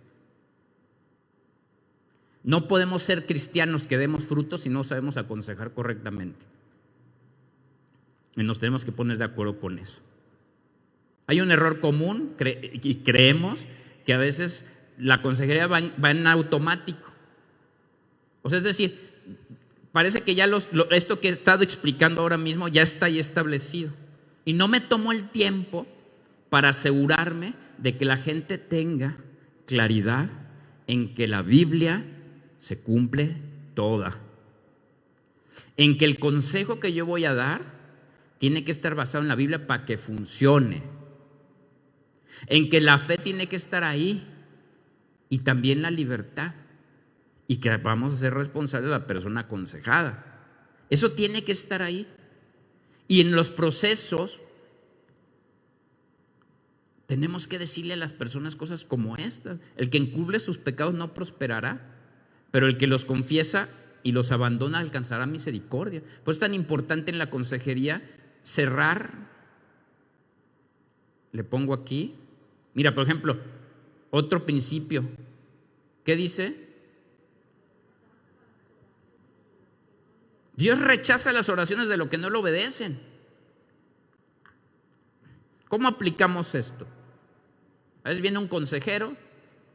No podemos ser cristianos que demos frutos si no sabemos aconsejar correctamente. Y nos tenemos que poner de acuerdo con eso. Hay un error común y creemos que a veces la consejería va en automático. O sea, es decir, parece que ya esto que he estado explicando ahora mismo ya está ahí establecido. Y no me tomo el tiempo para asegurarme de que la gente tenga claridad en que la Biblia se cumple toda. En que el consejo que yo voy a dar tiene que estar basado en la Biblia para que funcione. En que la fe tiene que estar ahí y también la libertad. Y que vamos a ser responsables de la persona aconsejada. Eso tiene que estar ahí. Y en los procesos tenemos que decirle a las personas cosas como estas. El que encubre sus pecados no prosperará, pero el que los confiesa y los abandona alcanzará misericordia. Por eso es tan importante en la consejería cerrar. Le pongo aquí. Mira, por ejemplo, otro principio. ¿Qué dice? Dios rechaza las oraciones de los que no le obedecen. ¿Cómo aplicamos esto? A veces viene un consejero,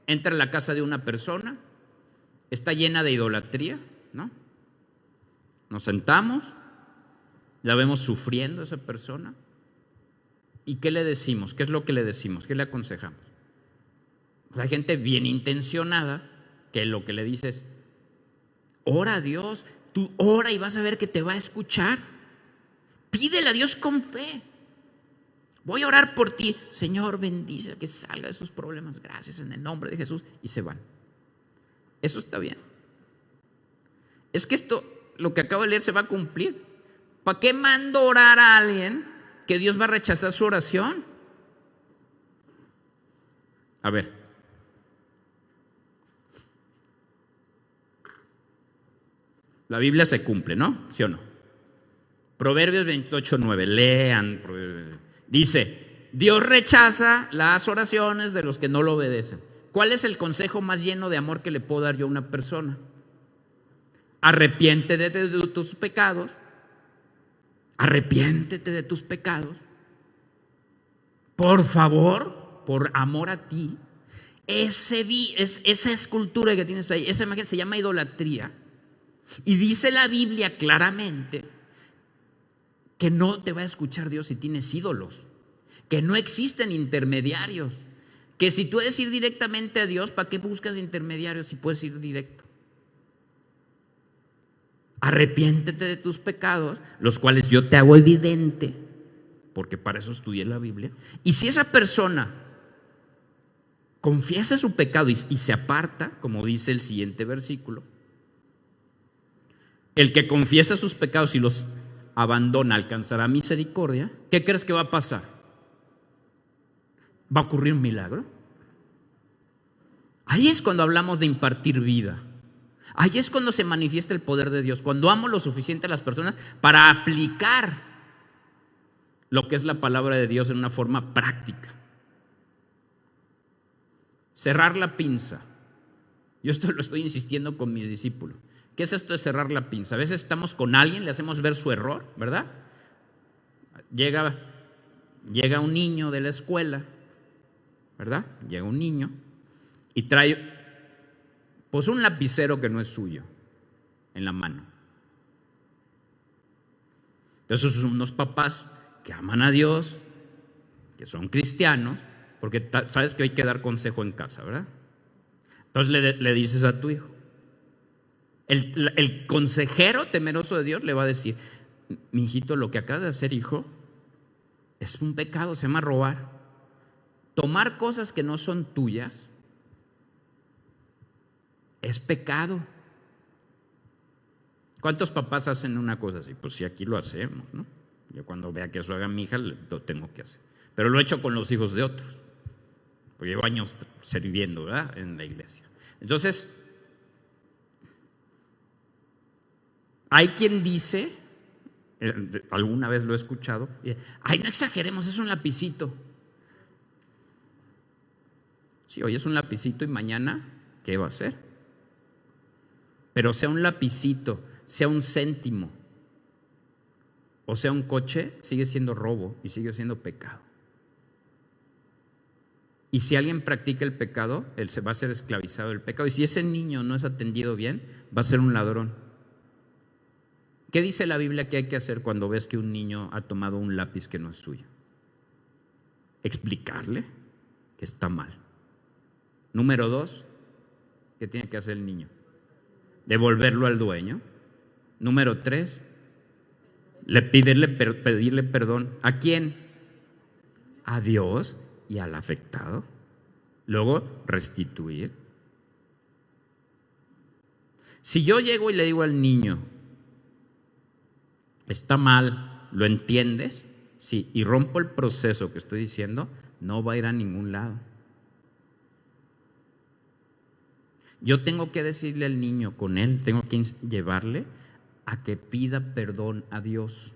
entra a la casa de una persona, está llena de idolatría, ¿no? Nos sentamos, la vemos sufriendo a esa persona. ¿Y qué le decimos? ¿Qué es lo que le decimos? ¿Qué le aconsejamos? Hay gente bien intencionada que lo que le dices, ora a Dios, tú ora y vas a ver que te va a escuchar. Pídele a Dios con fe. Voy a orar por ti. Señor, bendice que salga de sus problemas. Gracias en el nombre de Jesús. Y se van. Eso está bien. Es que esto, lo que acabo de leer, se va a cumplir. ¿Para qué mando orar a alguien que Dios va a rechazar su oración? A ver. La Biblia se cumple, ¿no? ¿Sí o no? Proverbios 28:9. Lean. Dice, Dios rechaza las oraciones de los que no lo obedecen. ¿Cuál es el consejo más lleno de amor que le puedo dar yo a una persona? Arrepiéntete de tus pecados. Arrepiéntete de tus pecados. Por favor, por amor a ti. Esa escultura que tienes ahí, esa imagen se llama idolatría. Y dice la Biblia claramente que no te va a escuchar Dios si tienes ídolos, que no existen intermediarios, que si tú puedes ir directamente a Dios, ¿para qué buscas intermediarios si puedes ir directo? Arrepiéntete de tus pecados, los cuales yo te hago evidente, porque para eso estudié la Biblia. Y si esa persona confiesa su pecado y se aparta, como dice el siguiente versículo, el que confiesa sus pecados y los abandona alcanzará misericordia. ¿Qué crees que va a pasar? ¿Va a ocurrir un milagro? Ahí es cuando hablamos de impartir vida. Ahí es cuando se manifiesta el poder de Dios, cuando amo lo suficiente a las personas para aplicar lo que es la palabra de Dios en una forma práctica. Cerrar la pinza. Yo esto lo estoy insistiendo con mis discípulos. ¿Qué es esto de cerrar la pinza? A veces estamos con alguien, le hacemos ver su error, ¿verdad? Llega un niño de la escuela, ¿verdad? Llega un niño y trae pues un lapicero que no es suyo en la mano. Entonces son unos papás que aman a Dios, que son cristianos, porque sabes que hay que dar consejo en casa, ¿verdad? Entonces le dices a tu hijo. El consejero temeroso de Dios le va a decir, mi hijito, lo que acabas de hacer, hijo, es un pecado, se llama robar. Tomar cosas que no son tuyas es pecado. ¿Cuántos papás hacen una cosa así? Pues sí, aquí lo hacemos, ¿no? Yo cuando vea que eso haga mi hija, lo tengo que hacer. Pero lo he hecho con los hijos de otros. Porque llevo años sirviendo, ¿verdad?, en la iglesia. Entonces, hay quien dice, alguna vez lo he escuchado, ay, no exageremos, es un lapicito. Sí, hoy es un lapicito y mañana, ¿qué va a ser? Pero sea un lapicito, sea un céntimo, o sea un coche, sigue siendo robo y sigue siendo pecado. Y si alguien practica el pecado, él se va a ser esclavizado del pecado. Y si ese niño no es atendido bien, va a ser un ladrón. ¿Qué dice la Biblia que hay que hacer cuando ves que un niño ha tomado un lápiz que no es suyo? Explicarle que está mal. Número 2, ¿qué tiene que hacer el niño? Devolverlo al dueño. Número 3, pedirle perdón. ¿A quién? A Dios y al afectado. Luego, restituir. Si yo llego y le digo al niño, está mal, ¿lo entiendes? Sí, y rompo el proceso que estoy diciendo, no va a ir a ningún lado. Yo tengo que decirle al niño con él, tengo que llevarle a que pida perdón a Dios.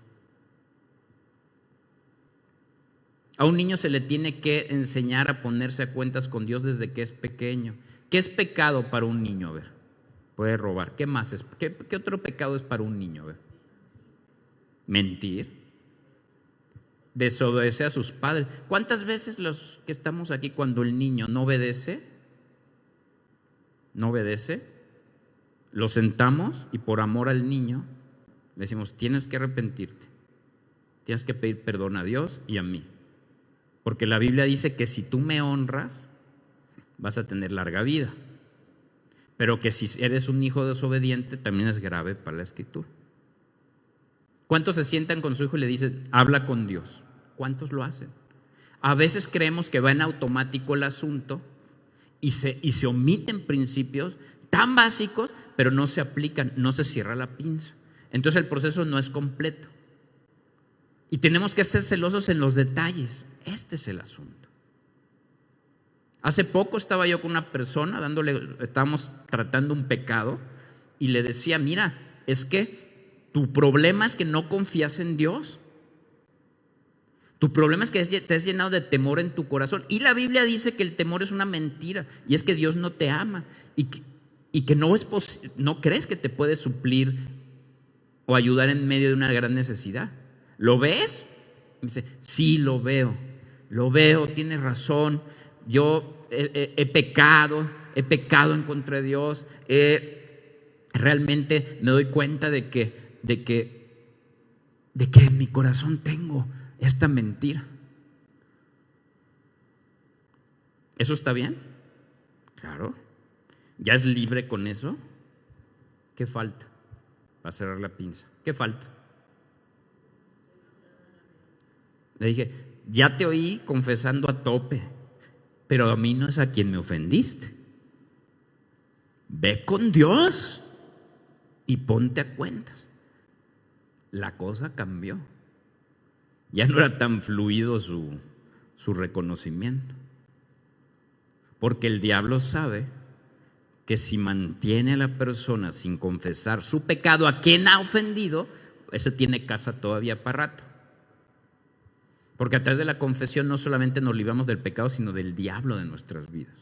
A un niño se le tiene que enseñar a ponerse a cuentas con Dios desde que es pequeño. ¿Qué es pecado para un niño? A ver, puede robar. ¿Qué más es? ¿Qué otro pecado es para un niño? A ver. Mentir. Desobedecer a sus padres. ¿Cuántas veces los que estamos aquí, cuando el niño no obedece, lo sentamos y por amor al niño le decimos, tienes que arrepentirte, tienes que pedir perdón a Dios y a mí? Porque la Biblia dice que si tú me honras, vas a tener larga vida. Pero que si eres un hijo desobediente también es grave para la Escritura. ¿Cuántos se sientan con su hijo y le dicen, habla con Dios? ¿Cuántos lo hacen? A veces creemos que va en automático el asunto y se omiten principios tan básicos, pero no se aplican, no se cierra la pinza. Entonces el proceso no es completo. Y tenemos que ser celosos en los detalles. Este es el asunto. Hace poco estaba yo con una persona estábamos tratando un pecado y le decía, mira, es que tu problema es que no confías en Dios. Tu problema es que te has llenado de temor en tu corazón. Y la Biblia dice que el temor es una mentira y es que Dios no te ama y que no crees que te puede suplir o ayudar en medio de una gran necesidad. ¿Lo ves? Me dice, sí, lo veo, tienes razón. Yo he pecado en contra de Dios. Realmente me doy cuenta de que en mi corazón tengo esta mentira. ¿Eso está bien? Claro. ¿Ya es libre con eso? ¿Qué falta para cerrar la pinza? ¿Qué falta? Le dije, ya te oí confesando a tope, pero a mí no es a quien me ofendiste. Ve con Dios y ponte a cuentas. La cosa cambió. Ya no era tan fluido su reconocimiento. Porque el diablo sabe que si mantiene a la persona sin confesar su pecado a quien ha ofendido, ese tiene casa todavía para rato. Porque a través de la confesión no solamente nos libramos del pecado, sino del diablo de nuestras vidas.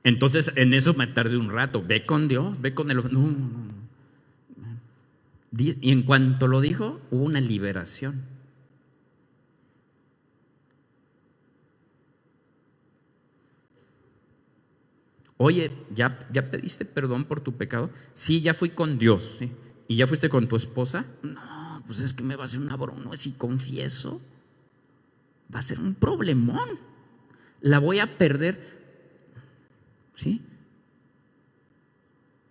Entonces en eso me tardé un rato. Ve con Dios, ve con el... No. Y en cuanto lo dijo, hubo una liberación. Oye, ¿ya pediste perdón por tu pecado? Sí, ya fui con Dios. ¿Sí? ¿Y ya fuiste con tu esposa? No, pues es que me va a hacer una broma. No, si confieso, va a ser un problemón. La voy a perder. ¿Sí?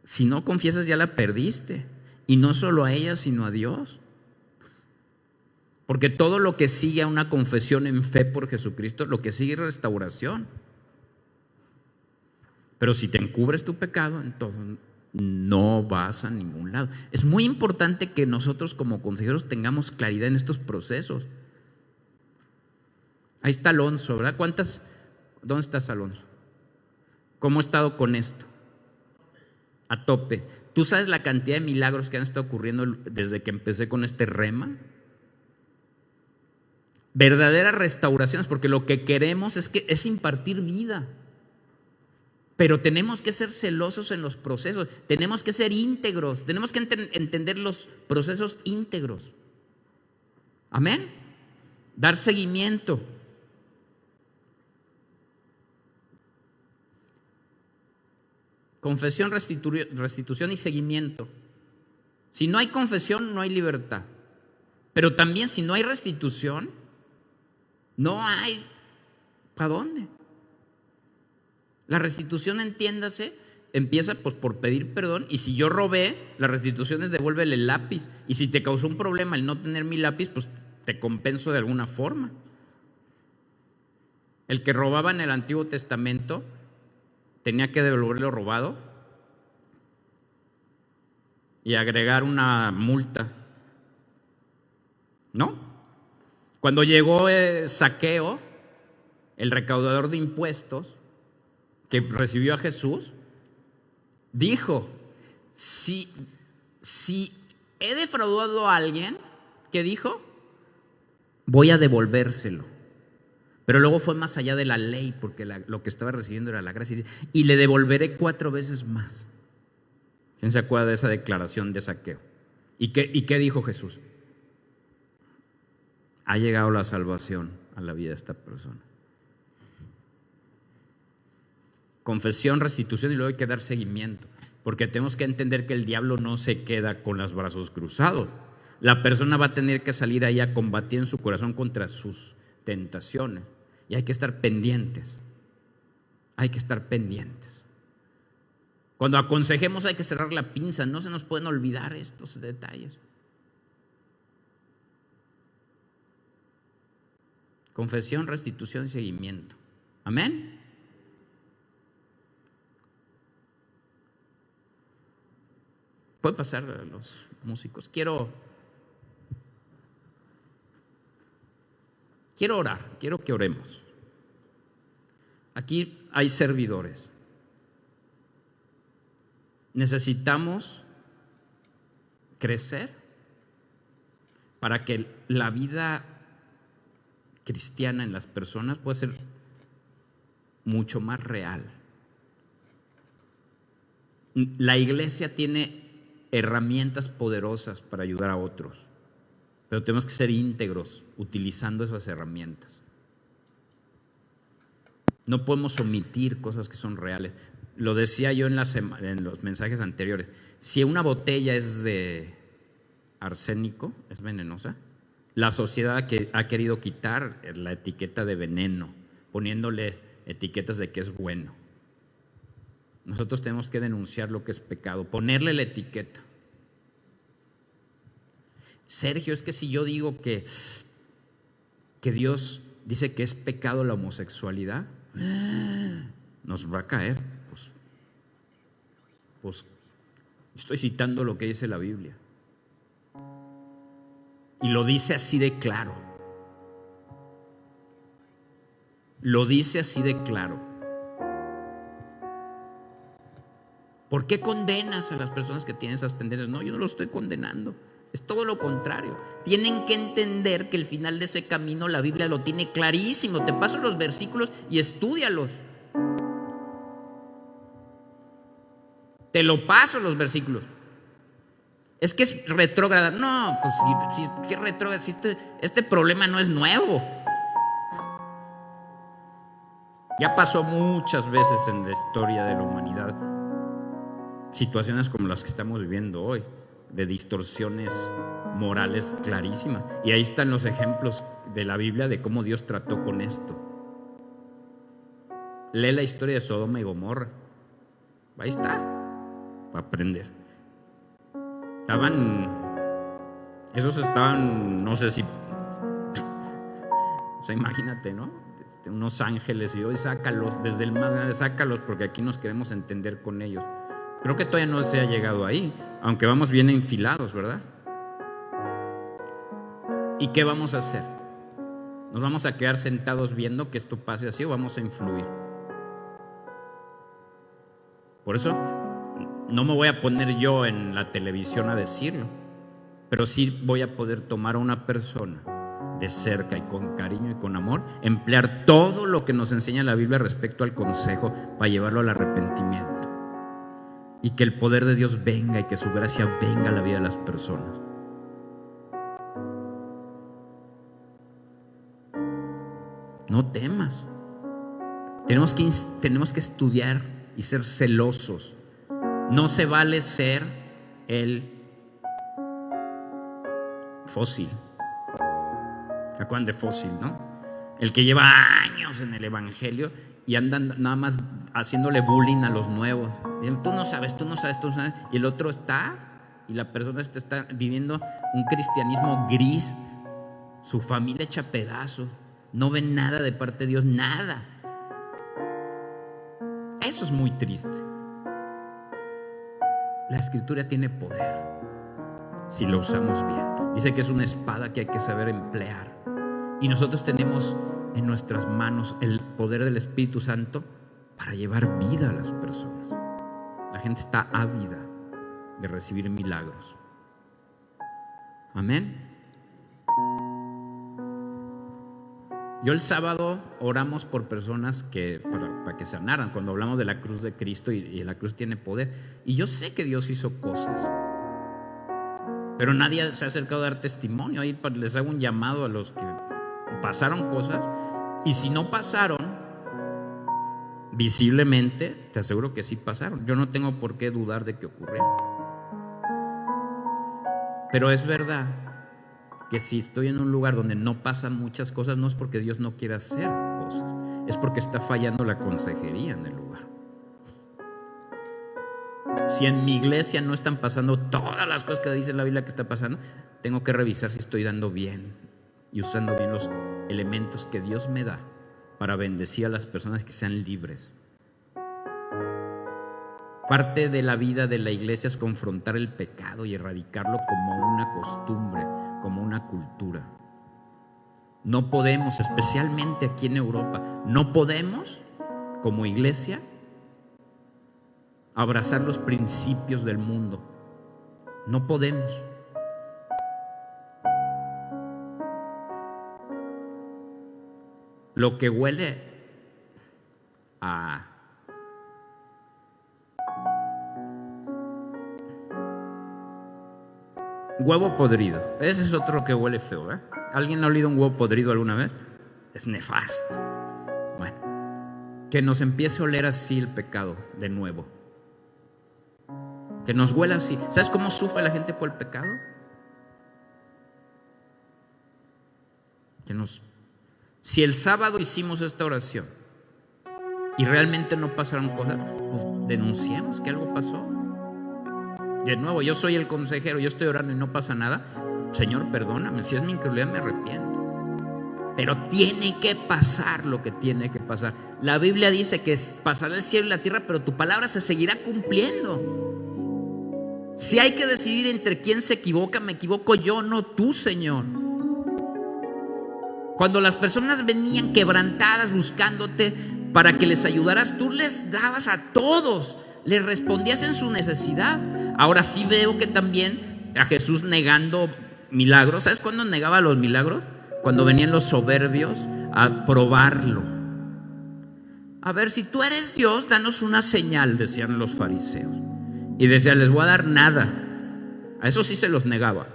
Si no confiesas, ya la perdiste. Y no solo a ella, sino a Dios. Porque todo lo que sigue a una confesión en fe por Jesucristo, lo que sigue es restauración. Pero si te encubres tu pecado, entonces no vas a ningún lado. Es muy importante que nosotros como consejeros tengamos claridad en estos procesos. Ahí está Alonso, ¿verdad? ¿Dónde estás, Alonso? ¿Cómo ha estado con esto? A tope. ¿Tú sabes la cantidad de milagros que han estado ocurriendo desde que empecé con este rema? Verdaderas restauraciones, porque lo que queremos es impartir vida. Pero tenemos que ser celosos en los procesos, tenemos que ser íntegros, tenemos que entender los procesos íntegros. Amén. Dar seguimiento. Confesión, restitución y seguimiento. Si no hay confesión, no hay libertad. Pero también si no hay restitución, no hay ¿para dónde? La restitución, entiéndase, empieza pues por pedir perdón. Y si yo robé, la restitución es devuélvele el lápiz. Y si te causó un problema el no tener mi lápiz, pues te compenso de alguna forma. El que robaba en el Antiguo Testamento tenía que devolver lo robado y agregar una multa, ¿no? Cuando llegó Zaqueo, el recaudador de impuestos, que recibió a Jesús, dijo, si he defraudado a alguien, ¿qué dijo? Voy a devolvérselo. Pero luego fue más allá de la ley, porque lo que estaba recibiendo era la gracia. Y le devolveré 4 veces más. ¿Quién se acuerda de esa declaración de Zaqueo? ¿Y qué dijo Jesús? Ha llegado la salvación a la vida de esta persona. Confesión, restitución y luego hay que dar seguimiento. Porque tenemos que entender que el diablo no se queda con los brazos cruzados. La persona va a tener que salir ahí a combatir en su corazón contra sus tentaciones. Y hay que estar pendientes. hay que estar pendientes. Cuando aconsejemos hay que cerrar la pinza, no se nos pueden olvidar estos detalles. Confesión, restitución y seguimiento. Amén. Puede pasar a los músicos. Quiero orar, quiero que oremos. Aquí hay servidores. Necesitamos crecer para que la vida cristiana en las personas pueda ser mucho más real. La iglesia tiene herramientas poderosas para ayudar a otros, pero tenemos que ser íntegros utilizando esas herramientas. No podemos omitir cosas que son reales. Lo decía yo en los mensajes anteriores. Si una botella es de arsénico, es venenosa, la sociedad ha querido quitar la etiqueta de veneno, poniéndole etiquetas de que es bueno. Nosotros tenemos que denunciar lo que es pecado, ponerle la etiqueta. Sergio, es que si yo digo que Dios dice que es pecado la homosexualidad, nos va a caer. Pues estoy citando lo que dice la Biblia. Y lo dice así de claro. Lo dice así de claro. ¿Por qué condenas a las personas que tienen esas tendencias? No, yo no lo estoy condenando. Es todo lo contrario. Tienen que entender que el final de ese camino la Biblia lo tiene clarísimo. Te paso los versículos y estúdialos. Te lo paso los versículos. Es que es retrógrada. No, pues ¿qué retrógrada? Si este problema no es nuevo. Ya pasó muchas veces en la historia de la humanidad situaciones como las que estamos viviendo hoy, de distorsiones morales clarísimas. Y ahí están los ejemplos de la Biblia de cómo Dios trató con esto. Lee la historia de Sodoma y Gomorra. Ahí está, para aprender. Esos estaban, no sé si, o sea, imagínate, ¿no? Unos ángeles y hoy sácalos desde el mar, sácalos porque aquí nos queremos entender con ellos. Creo que todavía no se ha llegado ahí, aunque vamos bien enfilados, ¿verdad? ¿Y qué vamos a hacer? ¿Nos vamos a quedar sentados viendo que esto pase así o vamos a influir? Por eso no me voy a poner yo en la televisión a decirlo, pero sí voy a poder tomar a una persona de cerca y con cariño y con amor, emplear todo lo que nos enseña la Biblia respecto al consejo para llevarlo al arrepentimiento. Y que el poder de Dios venga y que su gracia venga a la vida de las personas. No temas. Tenemos que estudiar y ser celosos. No se vale ser el fósil. ¿Se acuerdan de fósil, no? El que lleva años en el evangelio y andan nada más haciéndole bullying a los nuevos. Dicen, tú no sabes. Y el otro está, y la persona está viviendo un cristianismo gris. Su familia hecha pedazos. No ven nada de parte de Dios, nada. Eso es muy triste. La Escritura tiene poder si lo usamos bien. Dice que es una espada que hay que saber emplear. Y nosotros tenemos en nuestras manos el poder del Espíritu Santo para llevar vida a las personas. La gente está ávida de recibir milagros. Amén. Yo el sábado oramos por personas para que sanaran, cuando hablamos de la cruz de Cristo y la cruz tiene poder. Y yo sé que Dios hizo cosas, pero nadie se ha acercado a dar testimonio. Ahí les hago un llamado a los que pasaron cosas, y si no pasaron visiblemente, te aseguro que sí pasaron. Yo no tengo por qué dudar de que ocurrió. Pero es verdad que si estoy en un lugar donde no pasan muchas cosas, no es porque Dios no quiera hacer cosas, es porque está fallando la consejería en el lugar. Si en mi iglesia no están pasando todas las cosas que dice la Biblia que está pasando, tengo que revisar si estoy dando bien y usando bien los elementos que Dios me da para bendecir a las personas, que sean libres. Parte de la vida de la iglesia es confrontar el pecado y erradicarlo como una costumbre, como una cultura. No podemos, especialmente aquí en Europa, no podemos como iglesia abrazar los principios del mundo. No podemos. Lo que huele a huevo podrido, ese es otro que huele feo, ¿eh? ¿Alguien ha olido un huevo podrido alguna vez? Es nefasto. Bueno, que nos empiece a oler así el pecado de nuevo. Que nos huela así. ¿Sabes cómo sufre la gente por el pecado? Si el sábado hicimos esta oración y realmente no pasaron cosas, pues denunciamos que algo pasó. De nuevo, yo soy el consejero, yo estoy orando y no pasa nada. Señor, perdóname, si es mi incredulidad me arrepiento. Pero tiene que pasar lo que tiene que pasar. La Biblia dice que pasará el cielo y la tierra, pero tu palabra se seguirá cumpliendo. Si hay que decidir entre quién se equivoca, me equivoco yo, no tú, Señor. Cuando las personas venían quebrantadas buscándote para que les ayudaras, tú les dabas a todos, les respondías en su necesidad. Ahora sí veo que también a Jesús negando milagros. ¿Sabes cuándo negaba los milagros? Cuando venían los soberbios a probarlo. A ver, si tú eres Dios, danos una señal, decían los fariseos. Y decía, les voy a dar nada. A eso sí se los negaba.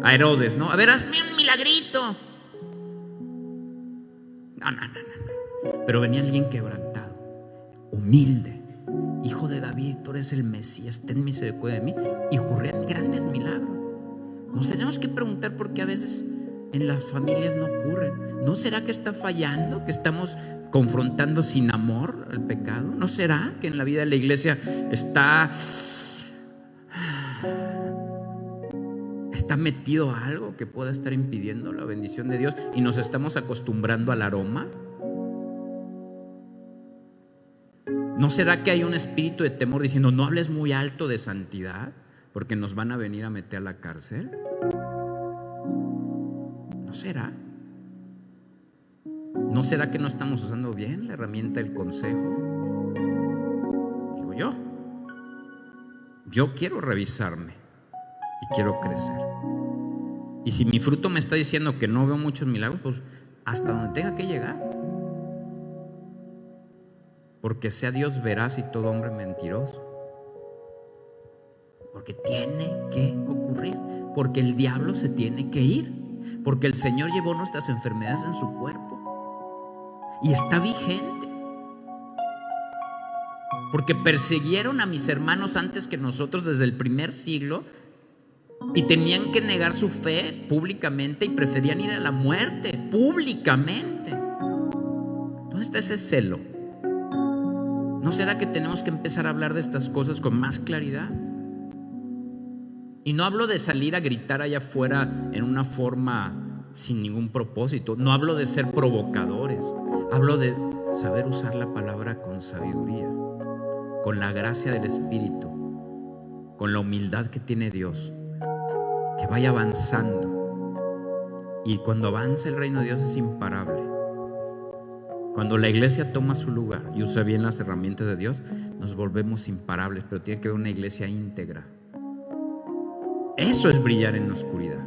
A Herodes, ¿no? A ver, hazme un milagrito. No. Pero venía alguien quebrantado, humilde, hijo de David, tú eres el Mesías, ten misericordia de mí. Y ocurrían grandes milagros. Nos tenemos que preguntar por qué a veces en las familias no ocurren. ¿No será que está fallando? ¿Que estamos confrontando sin amor el pecado? ¿No será que en la vida de la iglesia está metido algo que pueda estar impidiendo la bendición de Dios y nos estamos acostumbrando al aroma? ¿No será que hay un espíritu de temor diciendo no hables muy alto de santidad porque nos van a venir a meter a la cárcel? ¿No será? ¿No será que no estamos usando bien la herramienta del consejo? Digo yo quiero revisarme y quiero crecer. Y si mi fruto me está diciendo que no veo muchos milagros, pues hasta donde tenga que llegar. Porque sea Dios veraz y todo hombre mentiroso. Porque tiene que ocurrir. Porque el diablo se tiene que ir. Porque el Señor llevó nuestras enfermedades en su cuerpo. Y está vigente. Porque persiguieron a mis hermanos antes que nosotros desde el primer siglo. Y tenían que negar su fe públicamente y preferían ir a la muerte públicamente. ¿Dónde está ese celo? ¿No será que tenemos que empezar a hablar de estas cosas con más claridad? Y no hablo de salir a gritar allá afuera en una forma sin ningún propósito. No hablo de ser provocadores. Hablo de saber usar la palabra con sabiduría, con la gracia del Espíritu, con la humildad que tiene Dios, que vaya avanzando. Y cuando avanza el reino de Dios es imparable. Cuando la iglesia toma su lugar y usa bien las herramientas de Dios, nos volvemos imparables, pero tiene que haber una iglesia íntegra. Eso es brillar en la oscuridad.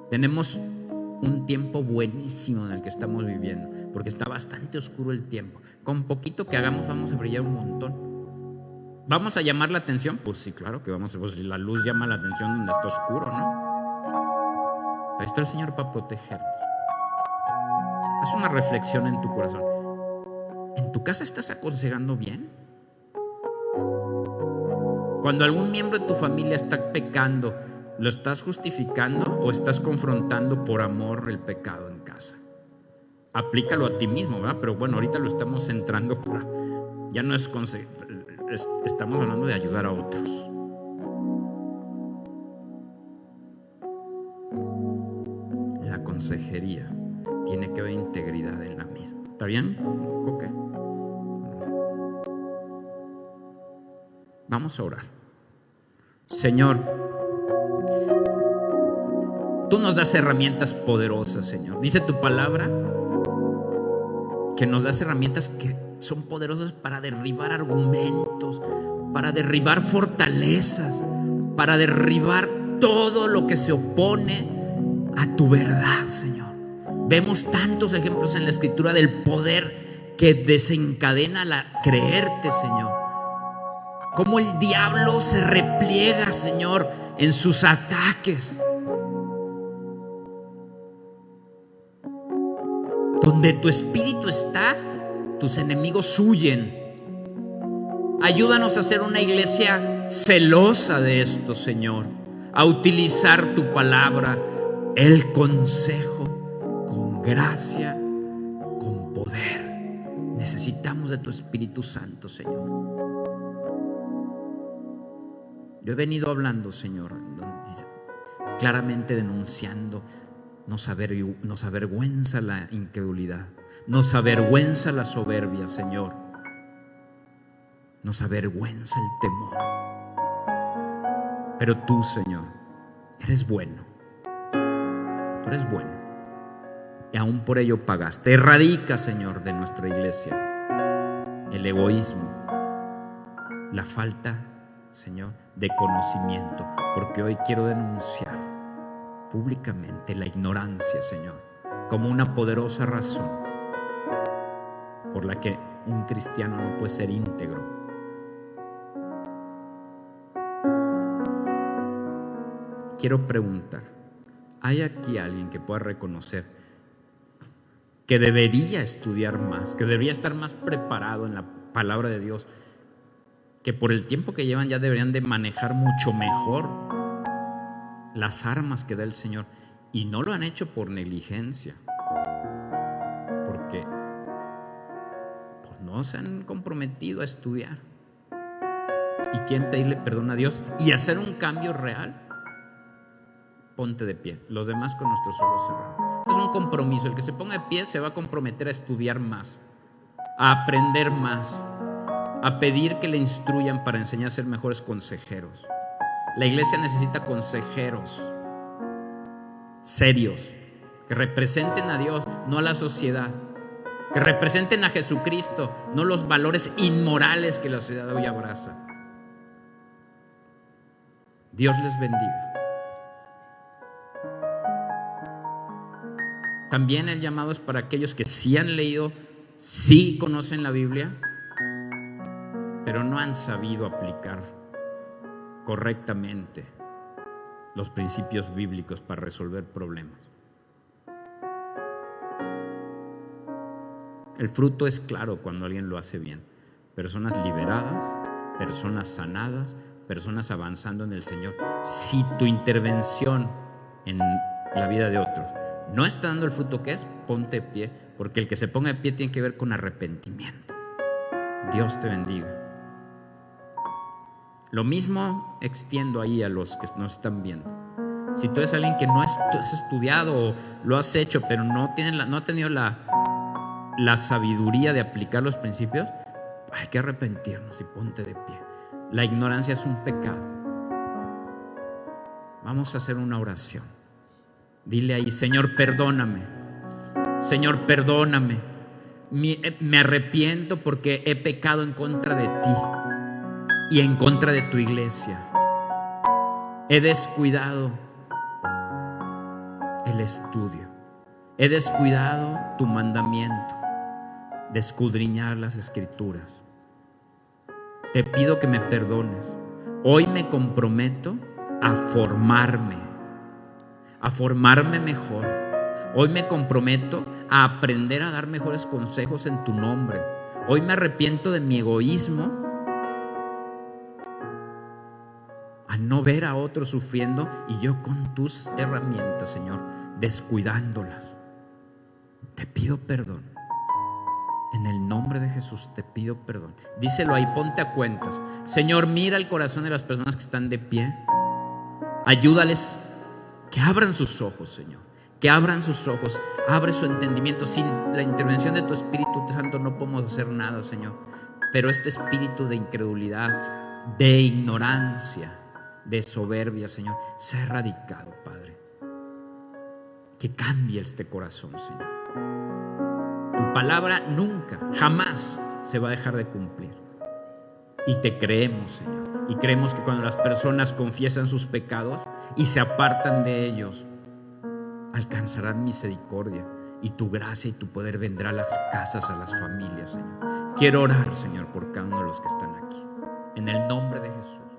Tenemos un tiempo buenísimo en el que estamos viviendo, porque está bastante oscuro el tiempo. Con poquito que hagamos vamos a brillar un montón. ¿Vamos a llamar la atención? Pues sí, claro que vamos. Pues la luz llama la atención donde está oscuro, ¿no? Ahí está el Señor para protegernos. Haz una reflexión en tu corazón. ¿En tu casa estás aconsejando bien? Cuando algún miembro de tu familia está pecando, ¿Lo estás justificando o estás confrontando por amor el pecado en casa? Aplícalo a ti mismo, ¿verdad? Pero bueno, ahorita lo estamos centrando ya no es estamos hablando de ayudar a otros. La consejería tiene que haber integridad en la misma. ¿Está bien? Ok. Vamos a orar. Señor, tú nos das herramientas poderosas, Señor. Dice tu palabra que nos das herramientas que son poderosas para derribar argumentos, para derribar fortalezas, para derribar todo lo que se opone a tu verdad, Señor. Vemos tantos ejemplos en la Escritura del poder que desencadena creerte, Señor. Cómo el diablo se repliega, Señor, en sus ataques. Donde tu espíritu está, tus enemigos huyen. Ayúdanos a ser una iglesia celosa de esto, Señor. A utilizar tu palabra, el consejo, con gracia, con poder. Necesitamos de tu Espíritu Santo, Señor. Yo he venido hablando, Señor, claramente denunciando. Nos avergüenza la incredulidad, nos avergüenza la soberbia, Señor. Nos avergüenza el temor. Pero tú, Señor, eres bueno. Tú eres bueno. Y aún por ello pagaste. Erradica, Señor, de nuestra iglesia el egoísmo, la falta, Señor, de conocimiento. Porque hoy quiero denunciar públicamente la ignorancia, Señor, como una poderosa razón por la que un cristiano no puede ser íntegro. Quiero preguntar, ¿hay aquí alguien que pueda reconocer que debería estudiar más, que debería estar más preparado en la palabra de Dios, que por el tiempo que llevan ya deberían de manejar mucho mejor las armas que da el Señor, y no lo han hecho por negligencia, porque pues, no se han comprometido a estudiar y quieren pedirle perdón a Dios y hacer un cambio real? Ponte de pie, los demás con nuestros ojos cerrados. Este es un compromiso. El que se ponga de pie se va a comprometer a estudiar más, a aprender más, a pedir que le instruyan para enseñar a ser mejores consejeros. La iglesia necesita consejeros serios, que representen a Dios, no a la sociedad, que representen a Jesucristo, no los valores inmorales que la sociedad hoy abraza. Dios les bendiga. También el llamado es para aquellos que sí han leído, sí conocen la Biblia, pero no han sabido aplicar correctamente los principios bíblicos para resolver problemas. El fruto es claro cuando alguien lo hace bien. Personas liberadas, personas sanadas, personas avanzando en el Señor. Si tu intervención en la vida de otros no está dando el fruto que es, ponte de pie, porque el que se ponga de pie tiene que ver con arrepentimiento. Dios te bendiga. Lo mismo extiendo ahí a los que nos están viendo. Si tú eres alguien que no has estudiado o lo has hecho, pero no ha tenido la sabiduría de aplicar los principios, hay que arrepentirnos y ponte de pie. La ignorancia es un pecado. Vamos a hacer una oración. Dile ahí: Señor, perdóname. Señor, perdóname. Me arrepiento porque he pecado en contra de ti y en contra de tu iglesia. He descuidado el estudio. He descuidado tu mandamiento de escudriñar las Escrituras. Te pido que me perdones. Hoy me comprometo a formarme mejor. Hoy me comprometo a aprender a dar mejores consejos en tu nombre. Hoy me arrepiento de mi egoísmo al no ver a otros sufriendo y yo con tus herramientas, Señor, descuidándolas. Te pido perdón. En el nombre de Jesús te pido perdón. Díselo ahí, ponte a cuentas. Señor, mira el corazón de las personas que están de pie. Ayúdales, que abran sus ojos, Señor. Que abran sus ojos, abre su entendimiento. Sin la intervención de tu Espíritu Santo no podemos hacer nada, Señor. Pero este espíritu de incredulidad, de ignorancia, de soberbia, Señor, sea erradicado, Padre. Que cambie este corazón, Señor. Tu palabra nunca, jamás se va a dejar de cumplir. Y te creemos, Señor. Y creemos que cuando las personas confiesan sus pecados y se apartan de ellos, alcanzarán misericordia. Y tu gracia y tu poder vendrá a las casas, a las familias, Señor. Quiero orar, Señor, por cada uno de los que están aquí. En el nombre de Jesús.